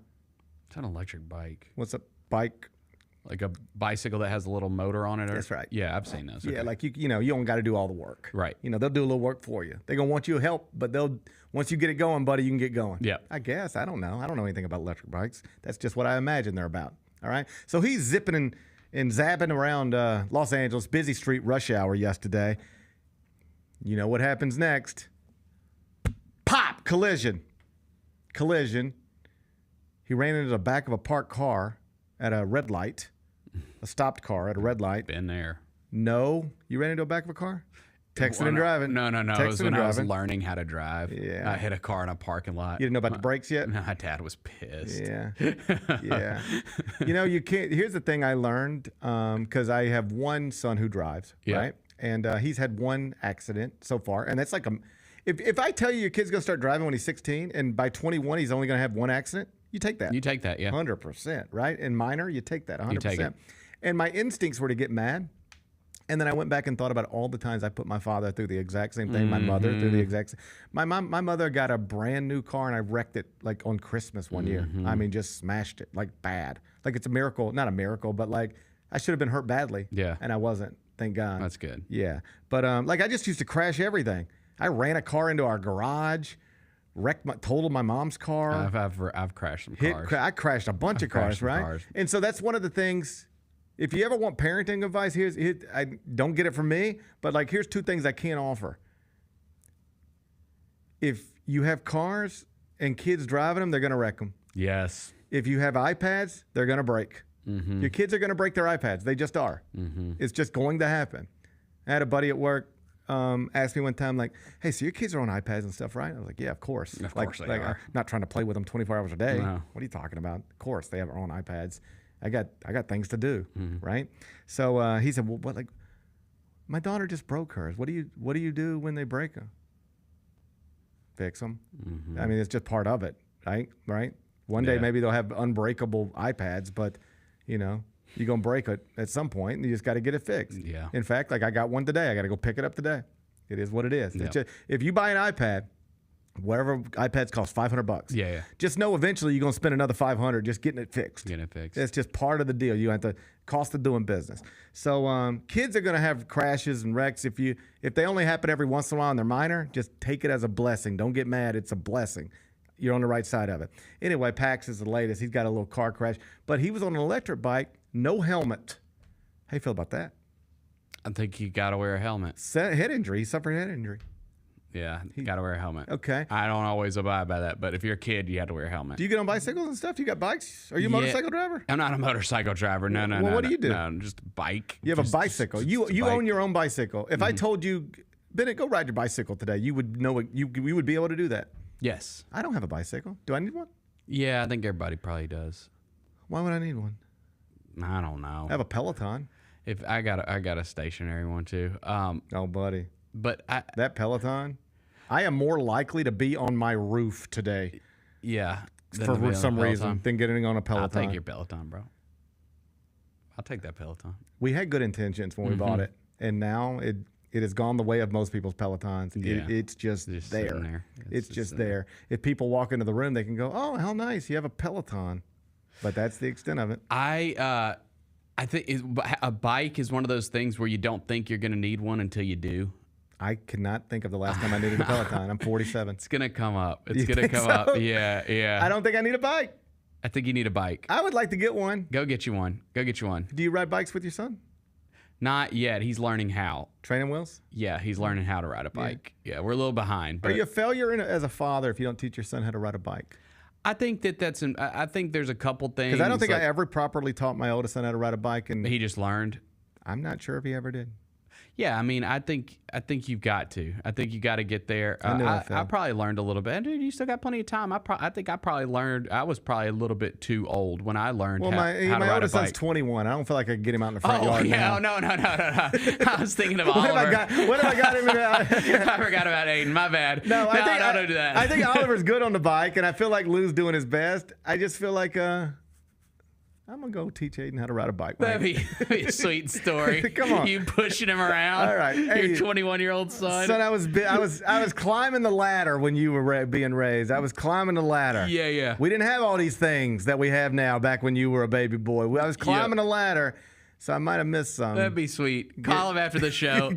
an electric bike. what's a bike? Like a bicycle that has a little motor on it? That's right. Yeah, I've seen those. Yeah, Okay. like you don't got to do all the work. Right. They'll do a little work for you. They're gonna want you to help, but once you get it going, buddy, you can get going. Yeah. I guess. I don't know. I don't know anything about electric bikes. That's just what I imagine they're about. All right. So he's zipping and zapping around Los Angeles, busy street rush hour yesterday. You know what happens next? Pop! Collision. He ran into the back of a parked car at a red light, a stopped car at a red light. Been there. No, you ran into the back of a car? Texting and driving. No. Texting It was when and I was driving. learning how to drive. Yeah. I hit a car in a parking lot. You didn't know about the brakes yet? My dad was pissed. Yeah. Yeah. You can't. Here's the thing I learned because I have one son who drives, Yeah. right? And he's had one accident so far. And that's like if I tell you your kid's going to start driving when he's 16 and by 21 he's only going to have one accident, you take that. You take that, yeah. 100%, right? And minor, you take that 100%. You take it. And my instincts were to get mad. And then I went back and thought about all the times I put my father through the exact same thing, my mother through the exact same. My mother got a brand new car and I wrecked it like on Christmas one year. I mean, just smashed it like bad. Like it's a miracle, not a miracle, but like I should have been hurt badly. Yeah. And I wasn't, thank God. That's good. Yeah. But like I just used to crash everything. I ran a car into our garage, totaled my mom's car. I've crashed some cars. I crashed a bunch of cars, some right? cars. And so that's one of the things. If you ever want parenting advice, I don't get it from me, but like here's two things I can't offer. If you have cars and kids driving them, they're going to wreck them. Yes. If you have iPads, they're going to break. Your kids are going to break their iPads. They just are. It's just going to happen. I had a buddy at work asked me one time, like, hey, so your kids are on iPads and stuff, right? I was like, yeah, of course. Of course they are. I'm not trying to play with them 24 hours a day. No. What are you talking about? Of course, they have their own iPads. I got things to do, right? So he said, well, what, like, my daughter just broke hers. What do you do when they break them? Fix them. I mean, it's just part of it, right? One day maybe they'll have unbreakable iPads, but you're gonna break it at some point, and you just got to get it fixed. Yeah. In fact, like I got one today. I got to go pick it up today. It is what it is. Yep. It's just, if you buy an iPad, whatever iPads cost, $500. Yeah. Just know eventually you're gonna spend another $500 just getting it fixed. It's just part of the deal. You have to cost of doing business. So kids are gonna have crashes and wrecks. If they only happen every once in a while and they're minor, just take it as a blessing. Don't get mad. It's a blessing. You're on the right side of it. Anyway, Pax is the latest. He's got a little car crash, but he was on an electric bike, no helmet. How you feel about that? I think you got to wear a helmet. Head injury. He suffered a head injury. Yeah, you got to wear a helmet. Okay. I don't always abide by that, but if you're a kid, you have to wear a helmet. Do you get on bicycles and stuff? Do you got bikes? Are you a motorcycle driver? I'm not a motorcycle driver. No. Well, what do you do? No, just a bike. You have a bicycle. You bike. own your own bicycle. If I told you, Bennett, go ride your bicycle today, you would know we would be able to do that. Yes. I don't have a bicycle. Do I need one? Yeah, I think everybody probably does. Why would I need one? I don't know. I have a Peloton. If I got a stationary one too. Oh, buddy. But that Peloton, I am more likely to be on my roof today. Yeah. For some reason than getting on a Peloton. I'll take your Peloton, bro. I'll take that Peloton. We had good intentions when we bought it, and now it has gone the way of most people's Pelotons. Yeah. It's just there. there. It's just there. If people walk into the room, they can go, "Oh, how nice! You have a Peloton." But that's the extent of it. I think a bike is one of those things where you don't think you're going to need one until you do. I cannot think of the last time I needed a Peloton. I'm 47. It's going to come up. It's You going to think come so? up. Yeah. I don't think I need a bike. I think you need a bike. I would like to get one. Go get you one. Do you ride bikes with your son? Not yet. He's learning how. Training wheels? Yeah, he's learning how to ride a bike. Yeah, we're a little behind. Are But you a failure as a father if you don't teach your son how to ride a bike? I think I think there's a couple things. Because I don't think I ever properly taught my oldest son how to ride a bike, and he just learned. I'm not sure if he ever did. Yeah, I mean, I think you've got to. I think you got to get there. I probably learned a little bit. And dude, you still got plenty of time. I think I probably learned. I was probably a little bit too old when I learned how to ride a bike. My oldest son's 21. I don't feel like I could get him out in the front yard now. No. I was thinking of Oliver. What have I got him in? I forgot about Aiden. My bad. No, I don't do that. I think Oliver's good on the bike, and I feel like Lou's doing his best. I just feel like I I'm going to go teach Aiden how to ride a bike. That'd be a sweet story. Come on. You pushing him around. All right. Hey, your 21-year-old son. Son, I was climbing the ladder when you were being raised. I was climbing the ladder. Yeah. We didn't have all these things that we have now back when you were a baby boy. I was climbing a ladder, so I might have missed some. That'd be sweet. Call him after the show.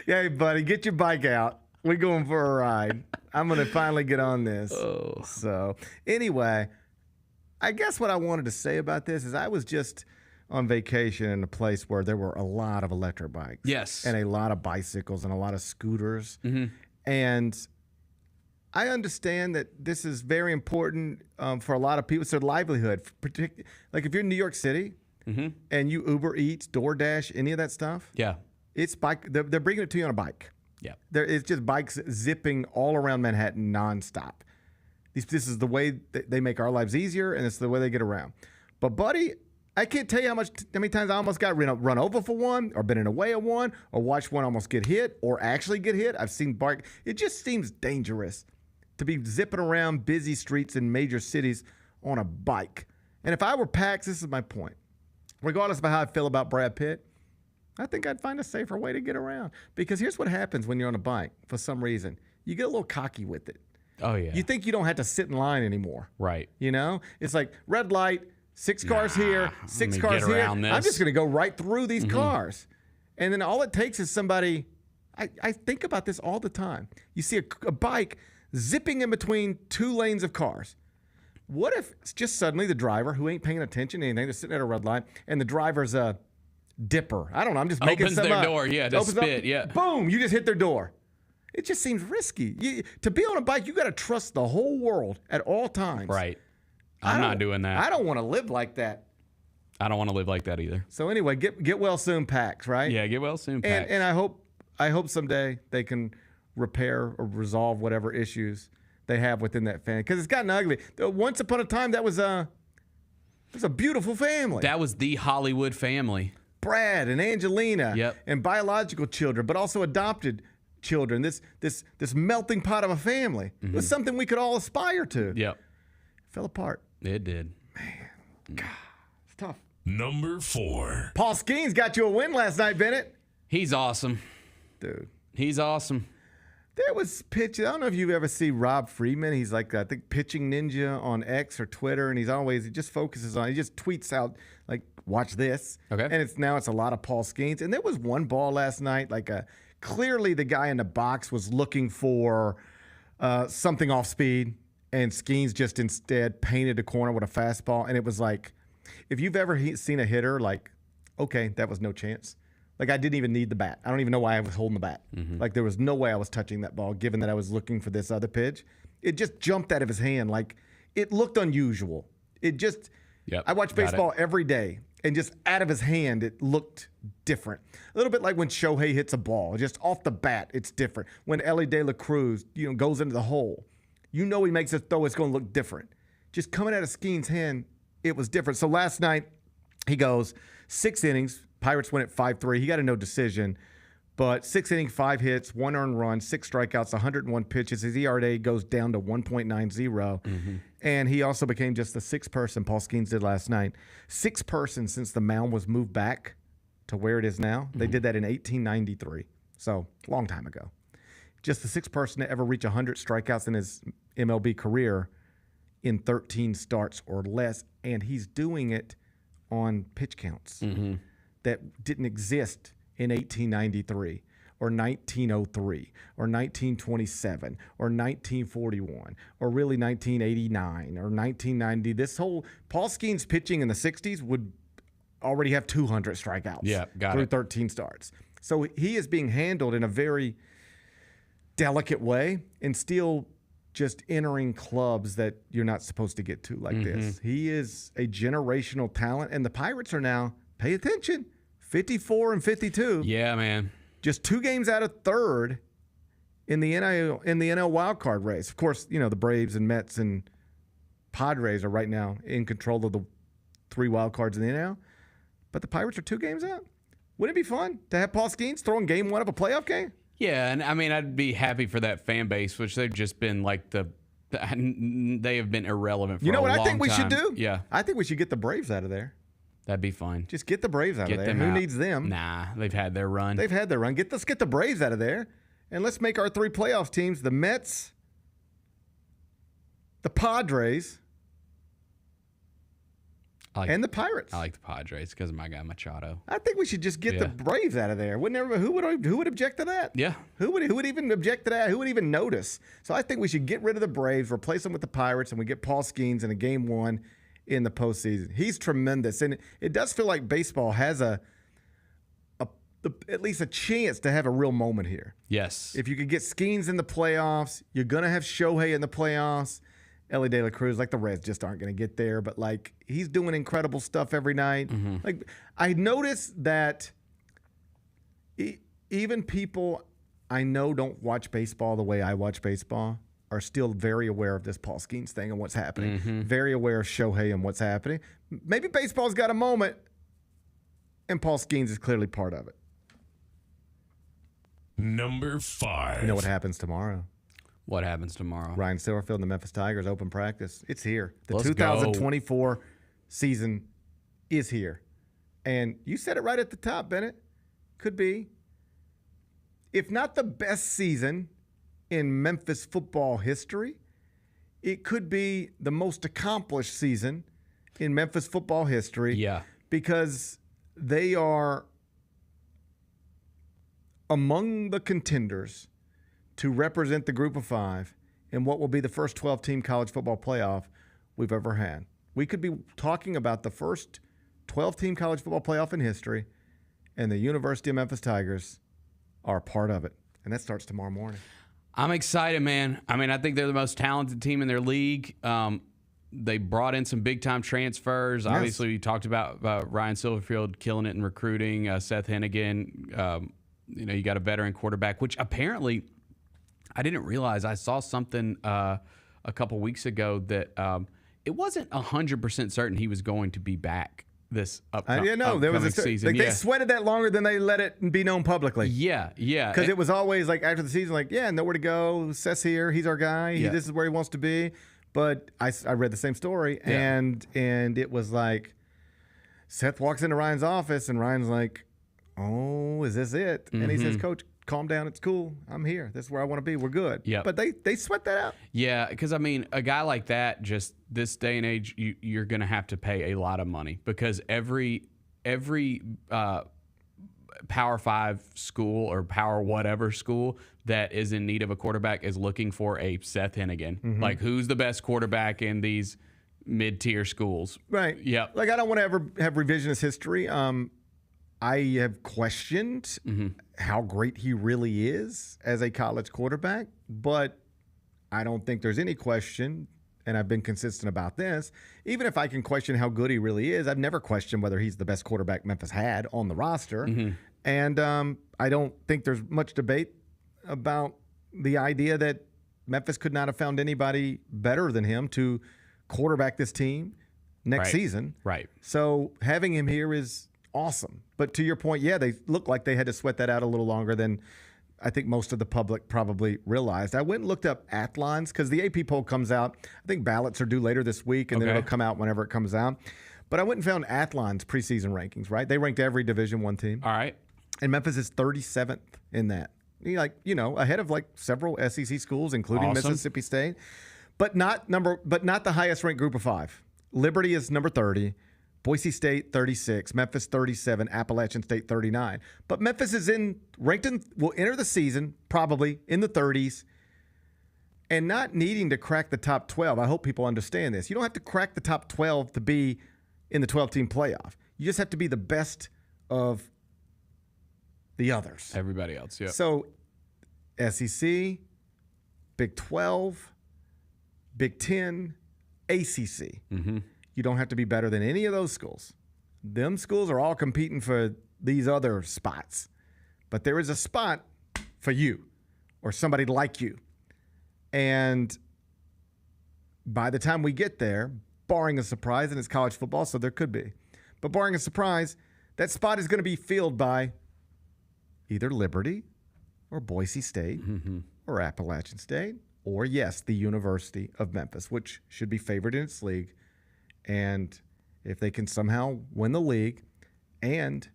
Hey, buddy, get your bike out. We're going for a ride. I'm going to finally get on this. Oh. So, anyway, I guess what I wanted to say about this is I was just on vacation in a place where there were a lot of electric bikes. Yes. And a lot of bicycles and a lot of scooters. Mm-hmm. And I understand that this is very important for a lot of people. It's their livelihood. Like if you're in New York City and you Uber Eats, DoorDash, any of that stuff. Yeah. It's bike. They're bringing it to you on a bike. Yeah. It's just bikes zipping all around Manhattan nonstop. This is the way they make our lives easier, and it's the way they get around. But, buddy, I can't tell you how many times I almost got run over for one, or been in the way of one, or watched one almost get hit, or actually get hit. I've seen bike. It just seems dangerous to be zipping around busy streets in major cities on a bike. And if I were Pax, this is my point. Regardless of how I feel about Brad Pitt, I think I'd find a safer way to get around. Because here's what happens when you're on a bike for some reason. You get a little cocky with it. Oh, yeah. You think you don't have to sit in line anymore. Right. You know? It's like red light, 6 cars here, 6 cars here. I'm just going to go right through these cars. And then all it takes is somebody, I think about this all the time. You see a bike zipping in between 2 lanes of cars. What if it's just suddenly the driver, who ain't paying attention to anything, they're sitting at a red light, and the driver's a dipper. I don't know. I'm just making Opens something their up. door, yeah, to spit, yeah. Boom, you just hit their door. It just seems risky. To be on a bike, you got to trust the whole world at all times. Right. I'm not doing that. I don't want to live like that. I don't want to live like that either. So anyway, get well soon, Pax, right? Yeah, get well soon, Pax. And I hope someday they can repair or resolve whatever issues they have within that family, because it's gotten ugly. Once upon a time, it was a beautiful family. That was the Hollywood family. Brad and Angelina. Yep. And biological children, but also adopted children. This melting pot of a family. It was something we could all aspire to. Yep. Fell apart. It did. Man, God, it's tough. Number 4. Paul Skenes got you a win last night, Bennett. He's awesome. Dude. He's awesome. There was pitching. I don't know if you've ever seen Rob Friedman. He's like, I think, pitching ninja on X or Twitter, and he just focuses on, he just tweets out, like, watch this. Okay. And it's a lot of Paul Skenes. And there was one ball last night, clearly the guy in the box was looking for something off speed, and Skenes just instead painted the corner with a fastball. And it was like, if you've ever seen a hitter, like, okay, that was no chance. Like, I didn't even need the bat. I don't even know why I was holding the bat. Like, there was no way I was touching that ball, given that I was looking for this other pitch. It just jumped out of his hand. Like, it looked unusual. It just, I watch baseball every day, and just out of his hand, it looked different. A little bit like when Shohei hits a ball. Just off the bat, it's different. When Ellie De La Cruz, goes into the hole, he makes a throw, it's going to look different. Just coming out of Skenes' hand, it was different. So last night, he goes 6 innings. Pirates win at 5-3. He got a no decision, but 6 innings, 5 hits, 1 earned run, 6 strikeouts, 101 pitches. His ERA goes down to 1.90. And he also became just the 6th person, Paul Skenes did last night, 6th person since the mound was moved back to where it is now. They did that in 1893, so a long time ago. Just the 6th person to ever reach 100 strikeouts in his MLB career in 13 starts or less, and he's doing it on pitch counts that didn't exist in 1893 or 1903 or 1927 or 1941 or really 1989 or 1990. This whole Paul Skenes pitching in the 60s would already have 200 strikeouts through 13 starts. So he is being handled in a very delicate way and still just entering clubs that you're not supposed to get to like this. He is a generational talent, and the Pirates are now, pay attention, 54 and 52. Yeah, man. Just 2 games out of 3rd in the NL wildcard race. Of course, the Braves and Mets and Padres are right now in control of the 3 wildcards in the NL. But the Pirates are 2 games out. Wouldn't it be fun to have Paul Skenes throwing game 1 of a playoff game? Yeah, and I mean, I'd be happy for that fan base, which they've just been like they have been irrelevant for a long time. You know what I think we should do? Yeah. I think we should get the Braves out of there. That'd be fun. Just get the Braves out of there. them Who out. needs them? Nah, they've had their run. They've had their run. Let's get the Braves out of there, and let's make our 3 playoff teams the Mets, the Padres, and the Pirates. I like the Padres because of my guy Machado. I think we should just get the Braves out of there. Who would object to that? Yeah. Who would even object to that? Who would even notice? So I think we should get rid of the Braves, replace them with the Pirates, and we get Paul Skenes in a game 1 in the postseason. He's tremendous, and it does feel like baseball has at least a chance to have a real moment here. Yes. If you could get Skenes in the playoffs, you're gonna have Shohei in the playoffs. Ellie De La Cruz, like the Reds just aren't going to get there, but like he's doing incredible stuff every night. Mm-hmm. Like I noticed that even people I know don't watch baseball the way I watch baseball are still very aware of this Paul Skenes thing and what's happening. Mm-hmm. Very aware of Shohei and what's happening. Maybe baseball's got a moment, and Paul Skenes is clearly part of it. Number 5. You know what happens tomorrow? What happens tomorrow? Ryan Silverfield and the Memphis Tigers open practice. It's here. The Let's 2024 season is here. And you said it right at the top, Bennett. Could be, if not the best season in Memphis football history, it could be the most accomplished season in Memphis football history. Yeah. Because they are among the contenders to represent the group of 5 in what will be the first 12-team college football playoff we've ever had. We could be talking about the first 12-team college football playoff in history, and the University of Memphis Tigers are a part of it. And that starts tomorrow morning. I'm excited, man. I mean, I think they're the most talented team in their league. They brought in some big-time transfers. Yes. Obviously, we talked about Ryan Silverfield killing it in recruiting, Seth Hennigan. You got a veteran quarterback, which apparently – I didn't realize. I saw something a couple weeks ago that it wasn't 100% certain he was going to be back this upcoming season. They sweated that longer than they let it be known publicly. Yeah. Because it was always like after the season, like, nowhere to go. Seth's here. He's our guy. Yeah. This is where he wants to be. But I read the same story, and it was like Seth walks into Ryan's office, and Ryan's like, "Oh, is this it?" And he says, "Coach, calm down. It's cool. I'm here. This is where I want to be. We're good." Yeah. But they sweat that out. Yeah, because, I mean, a guy like that, just this day and age, you're going to have to pay a lot of money because every Power 5 school or Power whatever school that is in need of a quarterback is looking for a Seth Hennigan. Mm-hmm. Like, who's the best quarterback in these mid-tier schools? Right. Yeah. Like, I don't want to ever have revisionist history. I have questioned how great he really is as a college quarterback, but I don't think there's any question, and I've been consistent about this, even if I can question how good he really is, I've never questioned whether he's the best quarterback Memphis had on the roster. Mm-hmm. And I don't think there's much debate about the idea that Memphis could not have found anybody better than him to quarterback this team next season. Right. So having him here is awesome. But to your point, they look like they had to sweat that out a little longer than I think most of the public probably realized. I went and looked up Athlon's because the AP poll comes out. I think ballots are due later this week, and then it'll come out whenever it comes out. But I went and found Athlon's preseason rankings, right? They ranked every Division I team. All right. And Memphis is 37th in that. Ahead of like several SEC schools, including Mississippi State. But not the highest ranked group of 5. Liberty is number 30. Boise State 36, Memphis 37, Appalachian State 39. But Memphis is will enter the season probably in the 30s and not needing to crack the top 12. I hope people understand this. You don't have to crack the top 12 to be in the 12-team playoff. You just have to be the best of the others. Everybody else, yeah. So SEC, Big 12, Big 10, ACC. Mm-hmm. You don't have to be better than any of those schools. Them schools are all competing for these other spots. But there is a spot for you or somebody like you. And by the time we get there, barring a surprise, and it's college football, so there could be, but barring a surprise, that spot is going to be filled by either Liberty or Boise State or Appalachian State or, yes, the University of Memphis, which should be favored in its league. And if they can somehow win the league and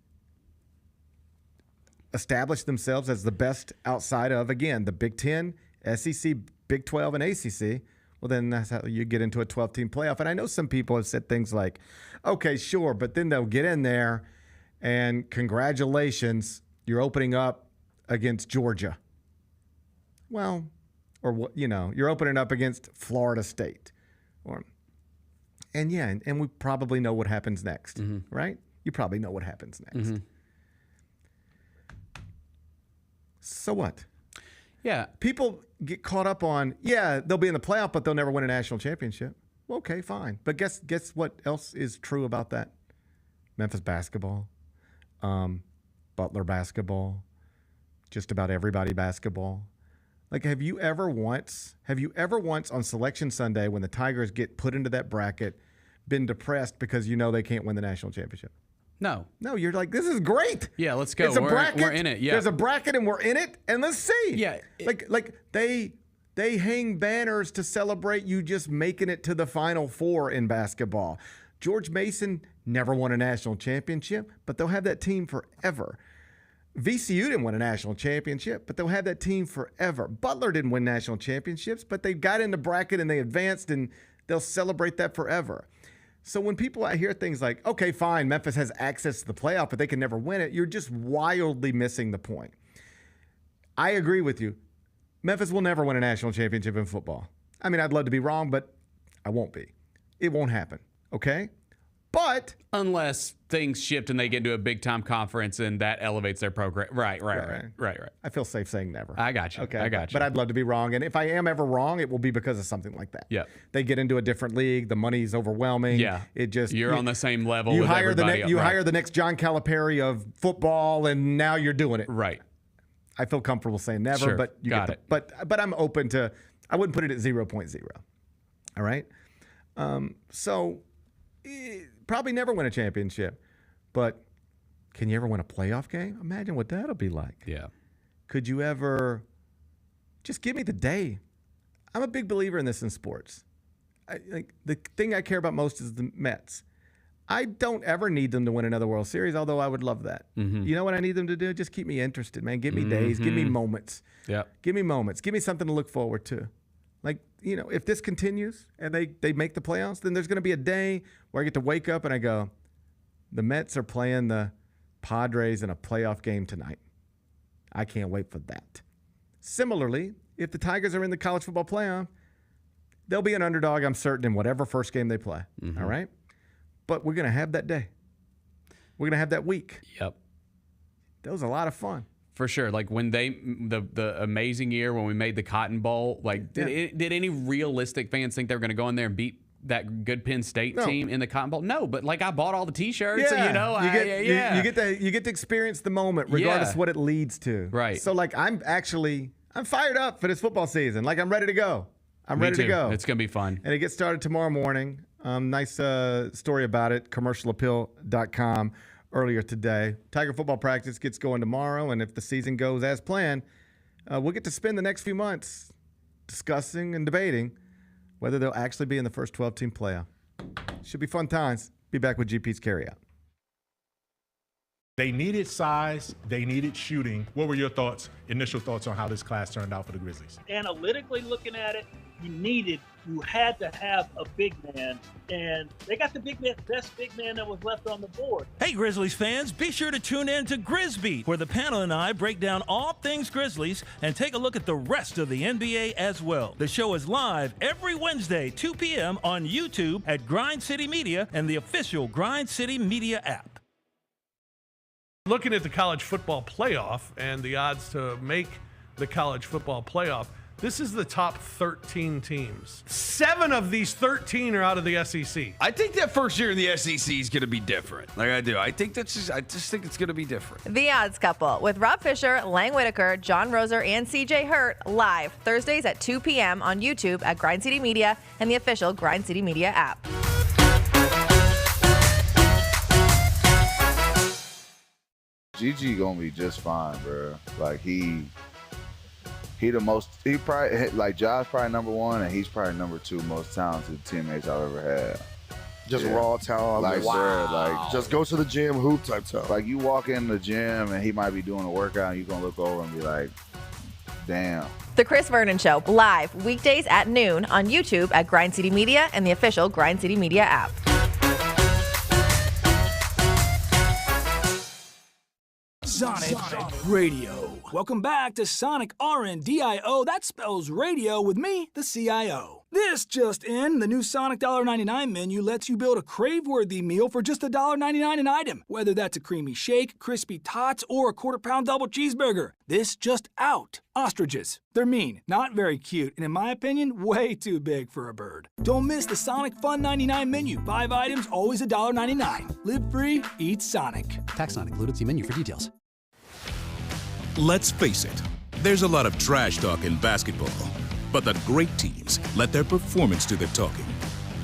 establish themselves as the best outside of, again, the Big Ten, SEC, Big 12, and ACC, well, then that's how you get into a 12-team playoff. And I know some people have said things like, okay, sure, but then they'll get in there and congratulations, you're opening up against Georgia. Well, or, you're opening up against Florida State. And we probably know what happens next, right? You probably know what happens next. So what? Yeah. People get caught up on, they'll be in the playoff, but they'll never win a national championship. Well, okay, fine. But guess what else is true about that? Memphis basketball, Butler basketball, just about everybody basketball. Like, have you ever once on Selection Sunday when the Tigers get put into that bracket been depressed because they can't win the national championship? No, you're like, this is great. Yeah, let's go. It's a bracket. We're in it. Yeah, there's a bracket and we're in it, and let's see. Yeah, like they hang banners to celebrate you just making it to the Final Four in basketball. George Mason never won a national championship, but they'll have that team forever. VCU didn't win a national championship, but they'll have that team forever. Butler didn't win national championships, but they got in the bracket and they advanced, and they'll celebrate that forever. So when people hear things like, okay, fine, Memphis has access to the playoff, but they can never win it, you're just wildly missing the point. I agree with you. Memphis will never win a national championship in football. I mean, I'd love to be wrong, but I won't be. It won't happen, okay? But unless things shift and they get into a big-time conference and that elevates their program. Right. I feel safe saying never. I got you. Okay, I got you. But I'd love to be wrong. And if I am ever wrong, it will be because of something like that. Yeah. They get into a different league. The money's overwhelming. Yeah. You're on the same level you with hire everybody. You hire the next John Calipari of football, and now you're doing it. Right. I feel comfortable saying never, Sure. but you Got get it. But I'm open to. I wouldn't put it at 0.0. All right. Probably never win a championship, but can you ever win a playoff game? Imagine what that'll be like. Yeah. Could you ever just give me the day? I'm a big believer in this in sports. The thing I care about most is the Mets. I don't ever need them to win another World Series, although I would love that. You know what I need them to do? Just keep me interested, man. Give me days. Give me moments. Yeah. Give me moments. Give me something to look forward to. Like, if this continues and they make the playoffs, then there's going to be a day where I get to wake up and I go, the Mets are playing the Padres in a playoff game tonight. I can't wait for that. Similarly, if the Tigers are in the college football playoff, they'll be an underdog, I'm certain, in whatever first game they play. All right? But we're going to have that day. We're going to have that week. Yep. That was a lot of fun. For sure. Like when the amazing year when we made the Cotton Bowl, like did any realistic fans think they were going to go in there and beat that good Penn State team in the Cotton Bowl? No, but like I bought all the T-shirts, and, you get to experience the moment regardless of what it leads to. Right. So like I'm fired up for this football season. Like I'm ready to go. I'm ready to go. It's going to be fun. And it gets started tomorrow morning. Nice story about it, commercialappeal.com. Earlier today. Tiger football practice gets going tomorrow, and if the season goes as planned, we'll get to spend the next few months discussing and debating whether they'll actually be in the first 12-team playoff. Should be fun times. Be back with GP's Carryout. They needed size. They needed shooting. What were your initial thoughts on how this class turned out for the Grizzlies? Analytically looking at it, you had to have a big man, and they got the best big man that was left on the board. Hey, Grizzlies fans, be sure to tune in to Grizzbeat, where the panel and I break down all things Grizzlies and take a look at the rest of the NBA as well. The show is live every Wednesday, 2 p.m. on YouTube at Grind City Media and the official Grind City Media app. Looking at the college football playoff and the odds to make the college football playoff, this is the top 13 teams. 7 of these 13 are out of the SEC. I think that first year in the SEC is going to be different. Like I do. I just think it's going to be different. The Odds Couple with Rob Fisher, Lang Whitaker, John Roser, and CJ Hurt live Thursdays at 2 p.m. on YouTube at Grind City Media and the official Grind City Media app. GG gonna be just fine, bro. Like he probably, like Josh probably number 1 and he's probably number 2 most talented teammates I've ever had. Just raw talent. Like, bruh, like, just go to the gym, hoop type talent. like you walk in the gym and he might be doing a workout and you're going to look over and be like, damn. The Chris Vernon Show, live weekdays at noon on YouTube at Grind City Media and the official Grind City Media app. Sonic Radio. Welcome back to Sonic RNDIO. That spells radio with me, the CIO. This just in, the new Sonic $1.99 menu lets you build a crave-worthy meal for just $1.99 an item. Whether that's a creamy shake, crispy tots, or a quarter-pound double cheeseburger. This just out. Ostriches. They're mean, not very cute, and in my opinion, way too big for a bird. Don't miss the Sonic Fun 99 menu. 5 items, always $1.99. Live free, eat Sonic. Tax not included. See menu for details. Let's face it, there's a lot of trash talk in basketball, but the great teams let their performance do the talking.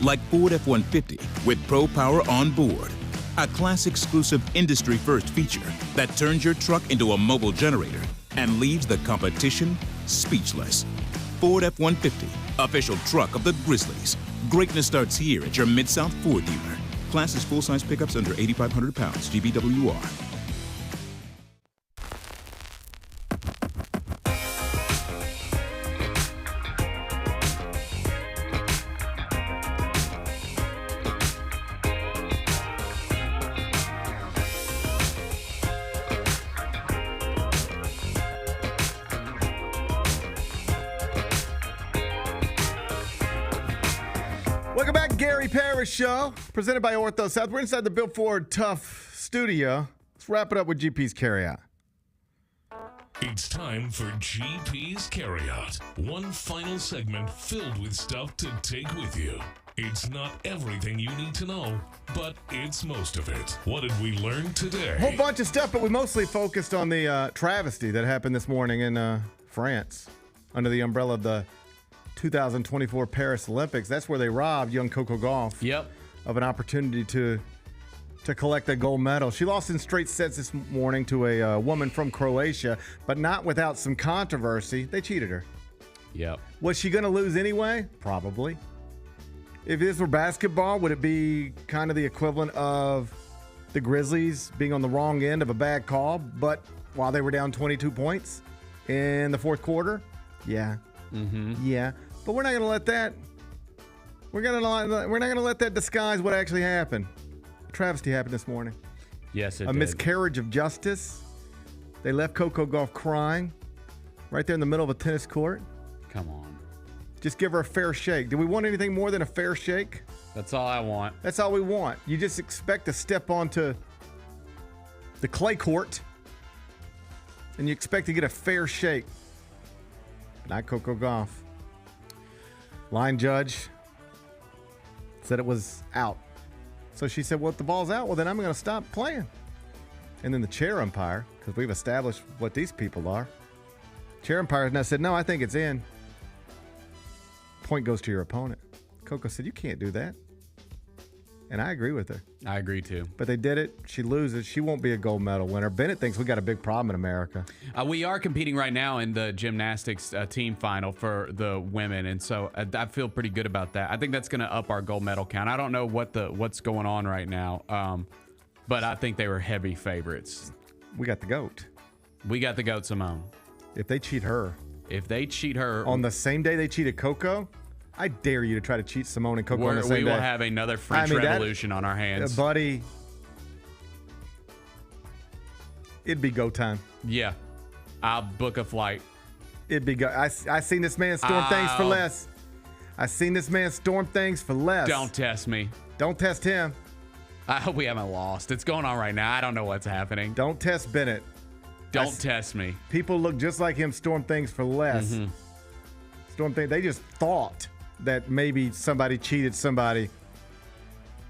Like Ford F-150 with Pro Power on board, a class-exclusive industry-first feature that turns your truck into a mobile generator and leaves the competition speechless. Ford F-150, official truck of the Grizzlies. Greatness starts here at your Mid-South Ford dealer. Class is full-size pickups under 8,500 pounds, GBWR. Welcome back, Gary Parrish Show, presented by Ortho South. We're inside the Built Ford Tough studio. Let's wrap it up with GP's Carryout. It's time for GP's Carryout. One final segment filled with stuff to take with you. It's not everything you need to know, but it's most of it. What did we learn today? A whole bunch of stuff, but we mostly focused on the travesty that happened this morning in France under the umbrella of the 2024 Paris Olympics. That's where they robbed young Coco Gauff of an opportunity to collect a gold medal. She lost in straight sets this morning to a woman from Croatia, but not without some controversy. They cheated her. Yep. Was she going to lose anyway? Probably. If this were basketball, would it be kind of the equivalent of the Grizzlies being on the wrong end of a bad call, but while they were down 22 points in the fourth quarter? Yeah. Yeah. But we're not going to let that. We're not going to let that disguise what actually happened. A travesty happened this morning. Yes, it A did. miscarriage of justice. They left Coco Gauff crying right there in the middle of a tennis court. Come on. Just give her a fair shake. Do we want anything more than a fair shake? That's all I want. That's all we want. You just expect to step onto the clay court and you expect to get a fair shake. Not Coco Gauff. Line judge said it was out. So she said, well, if the ball's out, well, then I'm going to stop playing. And then the chair umpire, because we've established what these people are, chair umpire now said, no, I think it's in. Point goes to your opponent. Coco said, you can't do that. And I agree with her. I agree too. But they did it. She loses. She won't be a gold medal winner. Bennett thinks we got a big problem in America. We are competing right now in the gymnastics team final for the women, and so I feel pretty good about that. I think that's going to up our gold medal count. I don't know what's going on right now, but I think they were heavy favorites. We got the GOAT. We got the GOAT, Simone. If they cheat her. On the same day they cheated Coco, I dare you to try to cheat Simone and Coco on the same day. We will have another French Revolution on our hands. Buddy, it'd be go time. Yeah. I'll book a flight. It'd be go. I seen this man storm things for less. I seen this man storm things for less. Don't test me. Don't test him. I hope we haven't lost. It's going on right now. I don't know what's happening. Don't test Bennett. Don't test me. People look just like him storm things for less. Storm things. They just thought that maybe somebody cheated somebody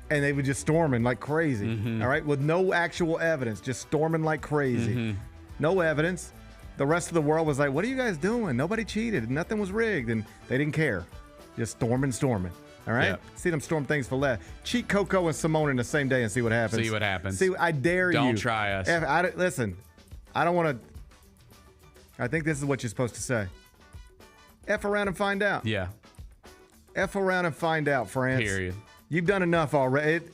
and they were just storming like crazy. All right, with no actual evidence, just storming like crazy. No evidence. The rest of the world was like, what are you guys doing? Nobody cheated. Nothing was rigged. And they didn't care. Just storming. All right? Yep. See them storm things for less. Cheat Coco and Simone in the same day and see what happens. See what happens. See, I dare you. Don't try us. Listen, I don't want to. I think this is what you're supposed to say. F around and find out. Yeah. F around and find out, France. Period. You've done enough already.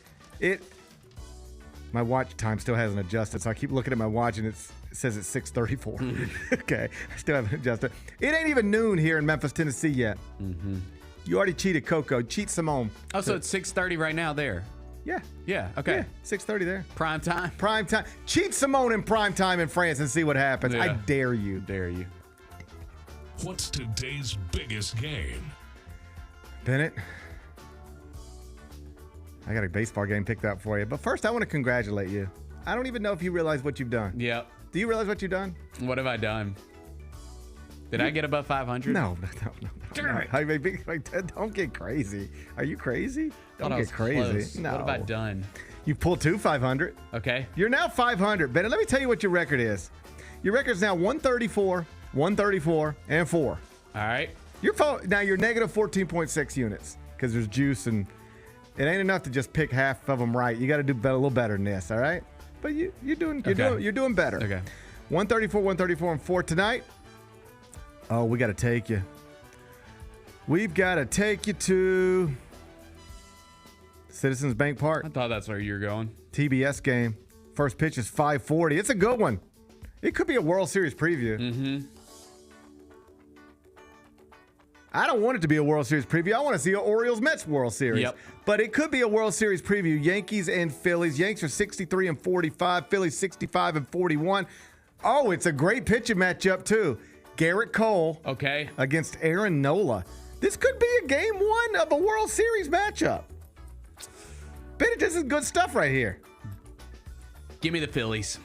My watch time still hasn't adjusted, so I keep looking at my watch and it says it's 6:34. Okay, I still haven't adjusted. It ain't even noon here in Memphis, Tennessee yet. Mm-hmm. You already cheated Coco. Cheat Simone. Oh, so it's 6:30 right now there. Yeah. Yeah. Okay. Yeah, 6:30 there. Prime time. Prime time. Cheat Simone in prime time in France and see what happens. Yeah. I dare you. Dare you. What's today's biggest game? Bennett, I got a baseball game picked out for you. But first, I want to congratulate you. I don't even know if you realize what you've done. Yep. Do you realize what you've done? What have I done? Did I get above 500? No. Don't get crazy. Are you crazy? Don't get crazy. Close. No. What have I done? You pulled 500. Okay. You're now 500. Bennett, let me tell you what your record is. Your record's now 134, 134, and 4. All right. Now you're negative 14.6 units because there's juice and it ain't enough to just pick half of them right. You got to do a little better than this, all right? But you're doing better. Okay. 134, 134, and 4 tonight. Oh, we got to take you. We've got to take you to Citizens Bank Park. I thought that's where you were going. TBS game. First pitch is 5:40. It's a good one. It could be a World Series preview. Mm-hmm. I don't want it to be a World Series preview. I want to see an Orioles-Mets World Series. Yep. But it could be a World Series preview. Yankees and Phillies. Yanks are 63 and 45. Phillies 65 and 41. Oh, it's a great pitching matchup, too. Garrett Cole against Aaron Nola. This could be a game 1 of a World Series matchup. Bennett, this is good stuff right here. Give me the Phillies.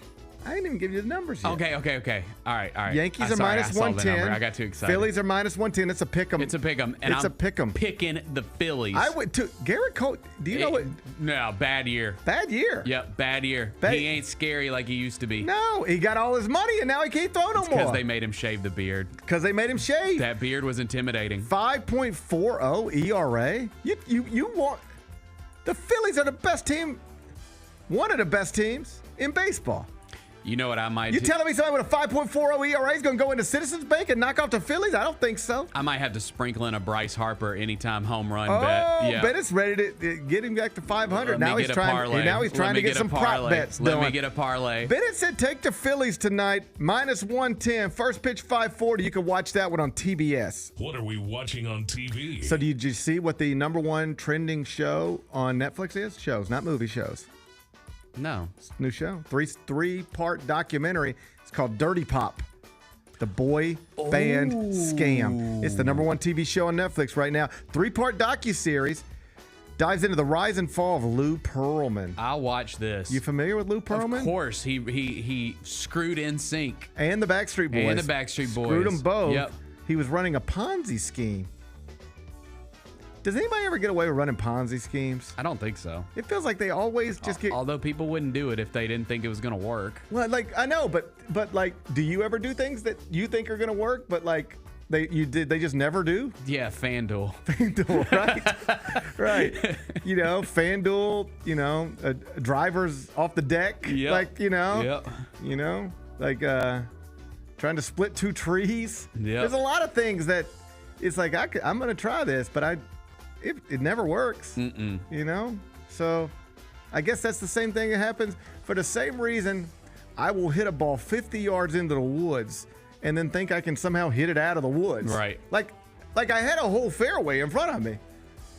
I didn't even give you the numbers yet. Okay. All right. Yankees are minus 110. I got too excited. Phillies are minus 110. It's a pick'em. It's a pick'em. And it's a pick'em. Picking the Phillies. I went to Garrett Cole. Do you know what? No, bad year. Bad year. Yep, bad year. He ain't scary like he used to be. No, he got all his money and now he can't throw no more. Because they made him shave the beard. Because they made him shave. That beard was intimidating. 5.40 ERA. You want the Phillies are the best team, one of the best teams in baseball. You know what I might You do? telling me somebody with a 5.40 ERA is going to go into Citizens Bank and knock off the Phillies? I don't think so. I might have to sprinkle in a Bryce Harper anytime home run bet. Yeah. Bennett's ready to get him back to 500. Now he's trying to get some prop bets done. Let me get a parlay. Bennett said take the Phillies tonight, minus 110. First pitch 540. You can watch that one on TBS. What are we watching on TV? So did you see what the #1 trending show on Netflix is? Shows, not movie shows. No. It's a new show. Three-part documentary. It's called Dirty Pop. The boy band scam. It's the #1 TV show on Netflix right now. 3-part docuseries dives into the rise and fall of Lou Pearlman. I'll watch this. You familiar with Lou Pearlman? Of course. He screwed NSYNC. And the Backstreet Boys. Screwed them both. Yep. He was running a Ponzi scheme. Does anybody ever get away with running Ponzi schemes? I don't think so. It feels like they always just get... Although people wouldn't do it if they didn't think it was going to work. Well, like, I know, but like, do you ever do things that you think are going to work, but like, they just never do? Yeah, FanDuel. FanDuel, right? Right. You know, FanDuel, drivers off the deck. Yep. Like, like trying to split 2 trees. Yep. There's a lot of things that it's like, I'm going to try this, but it never works. So I guess that's the same thing that happens. For the same reason, I will hit a ball 50 yards into the woods and then think I can somehow hit it out of the woods. Right. Like I had a whole fairway in front of me.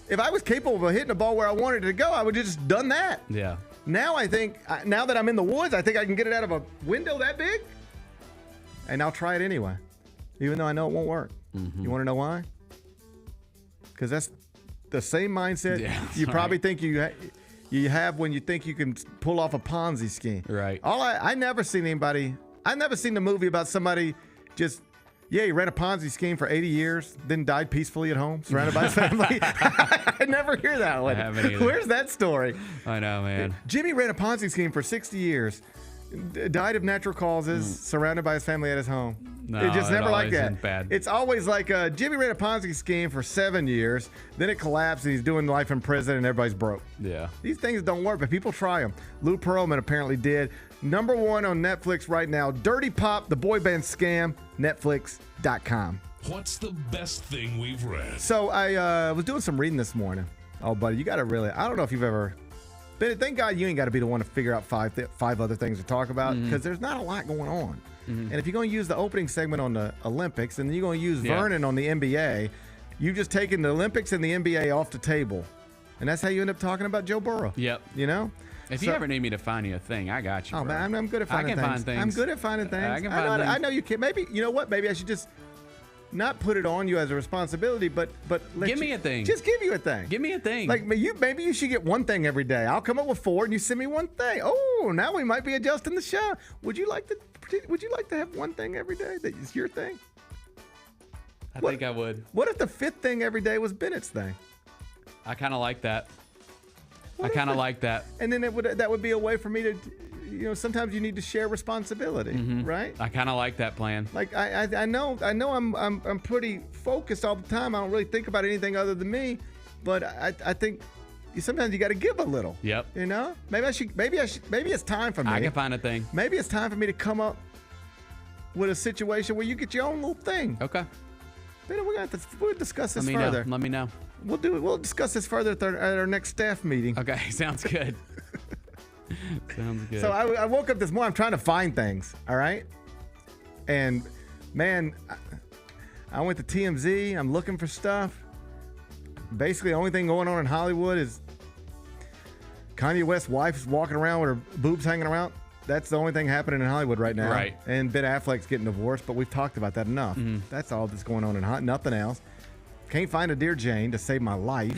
If I was capable of hitting the ball where I wanted it to go, I would have just done that. Yeah. Now I think, now that I'm in the woods, I think I can get it out of a window that big. And I'll try it anyway, even though I know it won't work. Mm-hmm. You want to know why? Because that's the same mindset you probably right. think you have when you think you can pull off a Ponzi scheme. Right. I never seen the movie about somebody just, he ran a Ponzi scheme for 80 years, then died peacefully at home, surrounded by his family. I never hear that one. I haven't either. Where's that story? I know, man. Jimmy ran a Ponzi scheme for 60 years, died of natural causes, surrounded by his family at his home. No, it's just never like that. Bad. It's always like Jimmy ran a Ponzi scheme for 7 years, then it collapsed and he's doing life in prison and everybody's broke. Yeah. These things don't work, but people try them. Lou Pearlman apparently did. #1 on Netflix right now. Dirty Pop, the boy band scam, Netflix.com. What's the best thing we've read? So I was doing some reading this morning. Oh, buddy, you got to really, I don't know if you've ever, but thank God you ain't got to be the one to figure out five other things to talk about because there's not a lot going on. And if you're going to use the opening segment on the Olympics and then you're going to use Vernon on the NBA, you've just taken the Olympics and the NBA off the table. And that's how you end up talking about Joe Burrow. Yep. You know? If you ever need me to find you a thing, I got you. Oh, bro. man, I'm good at finding things. I can find things. I'm good at finding things. I can find things. I know you can. Maybe, you know what? Maybe I should just not put it on you as a responsibility, but give me a thing. Just give you a thing. Give me a thing. Like maybe you should get one thing every day. I'll come up with 4 and you send me one thing. Oh, now we might be adjusting the show. Would you like to have one thing every day that is your thing? I think I would. What if the 5th thing every day was Bennett's thing? I kind of like that. Like that. And then that would be a way for me to, you know, sometimes you need to share responsibility, right? I kind of like that plan. Like I know I'm pretty focused all the time. I don't really think about anything other than me, but I think sometimes you got to give a little. Yep. You know, maybe it's time for me. I can find a thing. Maybe it's time for me to come up with a situation where you get your own little thing. Okay. We'll discuss this further. Let me know. We'll do it. We'll discuss this further at our next staff meeting. Okay, sounds good. Sounds good. So I woke up this morning. I'm trying to find things. All right, and man, I went to TMZ. I'm looking for stuff. Basically, the only thing going on in Hollywood is Kanye West's wife's walking around with her boobs hanging around. That's the only thing happening in Hollywood right now. Right. And Ben Affleck's getting divorced, but we've talked about that enough. That's all that's going on in Hollywood. Nothing else. Can't find a Dear Jane to save my life.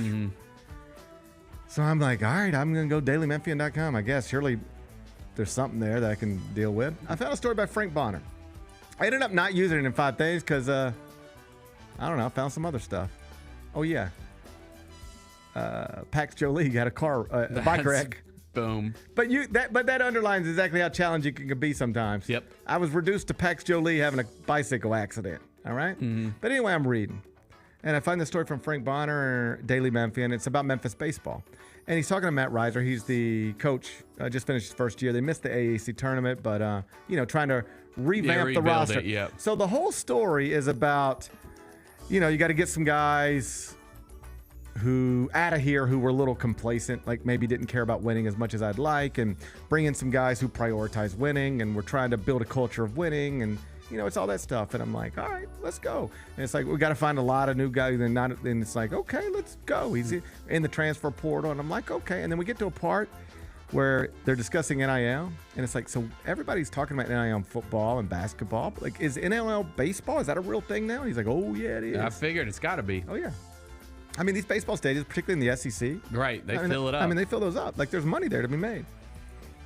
So I'm like, all right, I'm going to go dailymemphian.com. I guess surely there's something there that I can deal with. I found a story by Frank Bonner. I ended up not using it in 5 days because, I don't know, I found some other stuff. Oh, yeah. Pax Jolie got a bike wreck. Boom. But that underlines exactly how challenging it can be sometimes. Yep. I was reduced to Pax Jolie having a bicycle accident. All right? But anyway, I'm reading. And I find this story from Frank Bonner, Daily Memphian. It's about Memphis baseball. And he's talking to Matt Reiser. He's the coach. Just finished his first year. They missed the AAC tournament, but, trying to revamp the roster. Yep. So the whole story is about, you got to get some guys out of here who were a little complacent, like maybe didn't care about winning as much as I'd like, and bring in some guys who prioritize winning, and we're trying to build a culture of winning, and it's all that stuff. And I'm like, all right, let's go. And it's like, we got to find a lot of new guys. And it's like, okay, let's go. He's in the transfer portal. And I'm like, okay. And then we get to a part where they're discussing NIL. And it's like, so everybody's talking about NIL in football and basketball. But like, is NIL baseball? Is that a real thing now? And he's like, oh, yeah, it is. I figured it's got to be. Oh, yeah. I mean, these baseball stadiums, particularly in the SEC. Right. They fill it up. I mean, they fill those up. Like, there's money there to be made.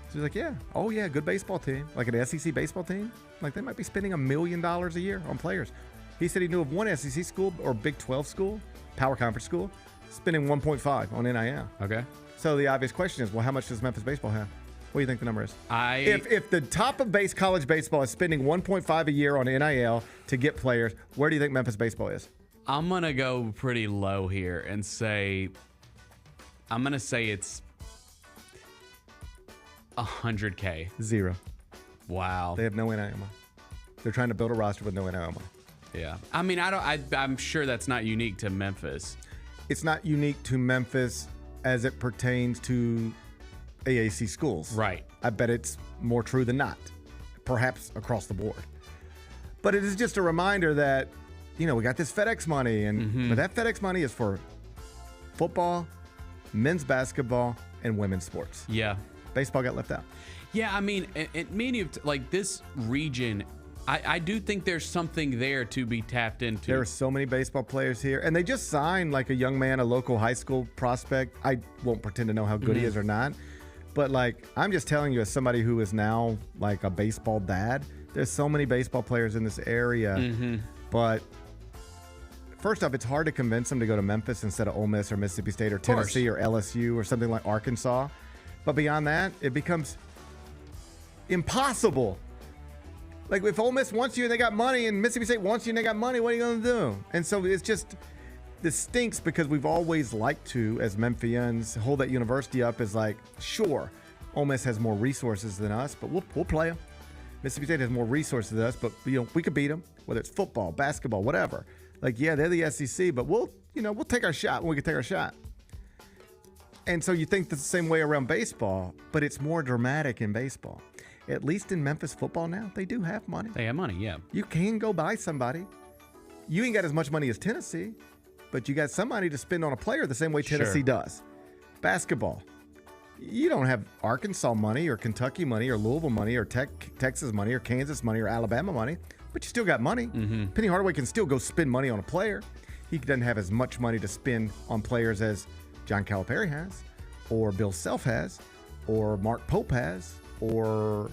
So he's like, yeah. Oh, yeah, good baseball team. Like an SEC baseball team. Like, they might be spending $1 million a year on players. He said he knew of one SEC school or Big 12 school, power conference school, spending 1.5 on NIL. Okay. So the obvious question is, well, how much does Memphis baseball have? What do you think the number is? If the top of college baseball is spending 1.5 a year on NIL to get players, where do you think Memphis baseball is? I'm going to go pretty low here and say, I'm going to say it's $100K. 0. Wow. They have no NIL money. They're trying to build a roster with no NIL money. Yeah. I mean, I'm sure that's not unique to Memphis. It's not unique to Memphis as it pertains to AAC schools. Right. I bet it's more true than not, perhaps across the board. But it is just a reminder that, we got this FedEx money, but that FedEx money is for football, men's basketball, and women's sports. Yeah. Baseball got left out. Yeah, I mean, like this region, I do think there's something there to be tapped into. There are so many baseball players here, and they just signed like a young man, a local high school prospect. I won't pretend to know how good he is or not, but like I'm just telling you, as somebody who is now like a baseball dad, there's so many baseball players in this area. But first off, it's hard to convince them to go to Memphis instead of Ole Miss or Mississippi State or Tennessee or LSU or something like Arkansas. But beyond that, it becomes impossible. Like if Ole Miss wants you and they got money, and Mississippi State wants you and they got money, what are you going to do? And so it's just, this stinks because we've always liked to, as Memphians, hold that university up as like, sure, Ole Miss has more resources than us, but we'll play them. Mississippi State has more resources than us, but we could beat them, whether it's football, basketball, whatever. Like, yeah, they're the SEC, but we'll take our shot when we can take our shot. And so you think that's the same way around baseball, but it's more dramatic in baseball. At least in Memphis football now, they do have money. They have money, yeah. You can go buy somebody. You ain't got as much money as Tennessee, but you got some money to spend on a player the same way Tennessee does. Basketball. You don't have Arkansas money or Kentucky money or Louisville money or Texas money or Kansas money or Alabama money, but you still got money. Penny Hardaway can still go spend money on a player. He doesn't have as much money to spend on players as John Calipari has, or Bill Self has, or Mark Pope has, or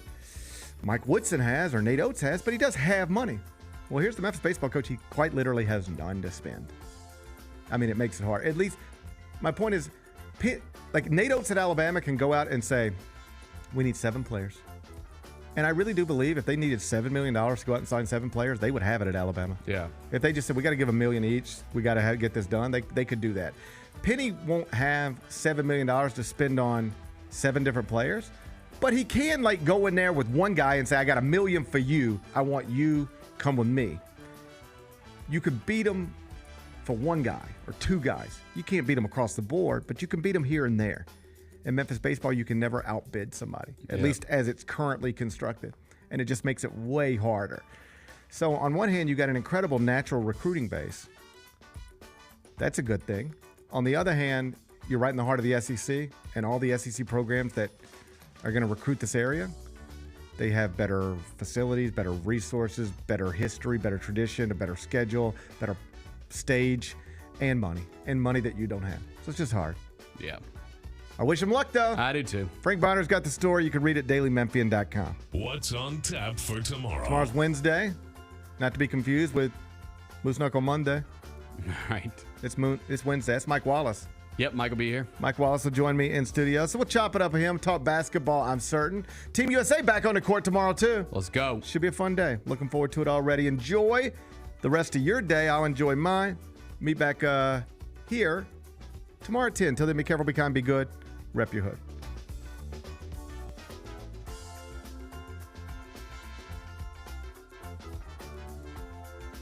Mike Woodson has, or Nate Oates has, but he does have money. Well, here's the Memphis baseball coach. He quite literally has none to spend. I mean, it makes it hard. At least, my point is, like Nate Oates at Alabama can go out and say, we need 7 players. And I really do believe if they needed $7 million to go out and sign 7 players, they would have it at Alabama. Yeah. If they just said, we got to give $1 million each, we got to get this done, they could do that. Penny won't have $7 million to spend on 7 different players, but he can go in there with one guy and say, I got $1 million for you. I want you, come with me. You could beat him for one guy or 2 guys. You can't beat them across the board, but you can beat them here and there. In Memphis baseball, you can never outbid somebody, at least as it's currently constructed, and it just makes it way harder. So on one hand, you got an incredible natural recruiting base. That's a good thing. On the other hand, you're right in the heart of the SEC, and all the SEC programs that are going to recruit this area, they have better facilities, better resources, better history, better tradition, a better schedule, better stage, and money that you don't have. So it's just hard. Yeah. I wish him luck, though. I do, too. Frank Bonner's got the story. You can read it at dailymemphian.com. What's on tap for tomorrow? Tomorrow's Wednesday, not to be confused with Moose Knuckle Monday. Right. It's Wednesday. That's Mike Wallace. Yep, Mike will be here. Mike Wallace will join me in studio. So we'll chop it up with him, talk basketball, I'm certain. Team USA back on the court tomorrow, too. Let's go. Should be a fun day. Looking forward to it already. Enjoy the rest of your day. I'll enjoy mine. Meet back here tomorrow at 10. Till then, be careful, be kind, be good. Rep your hood.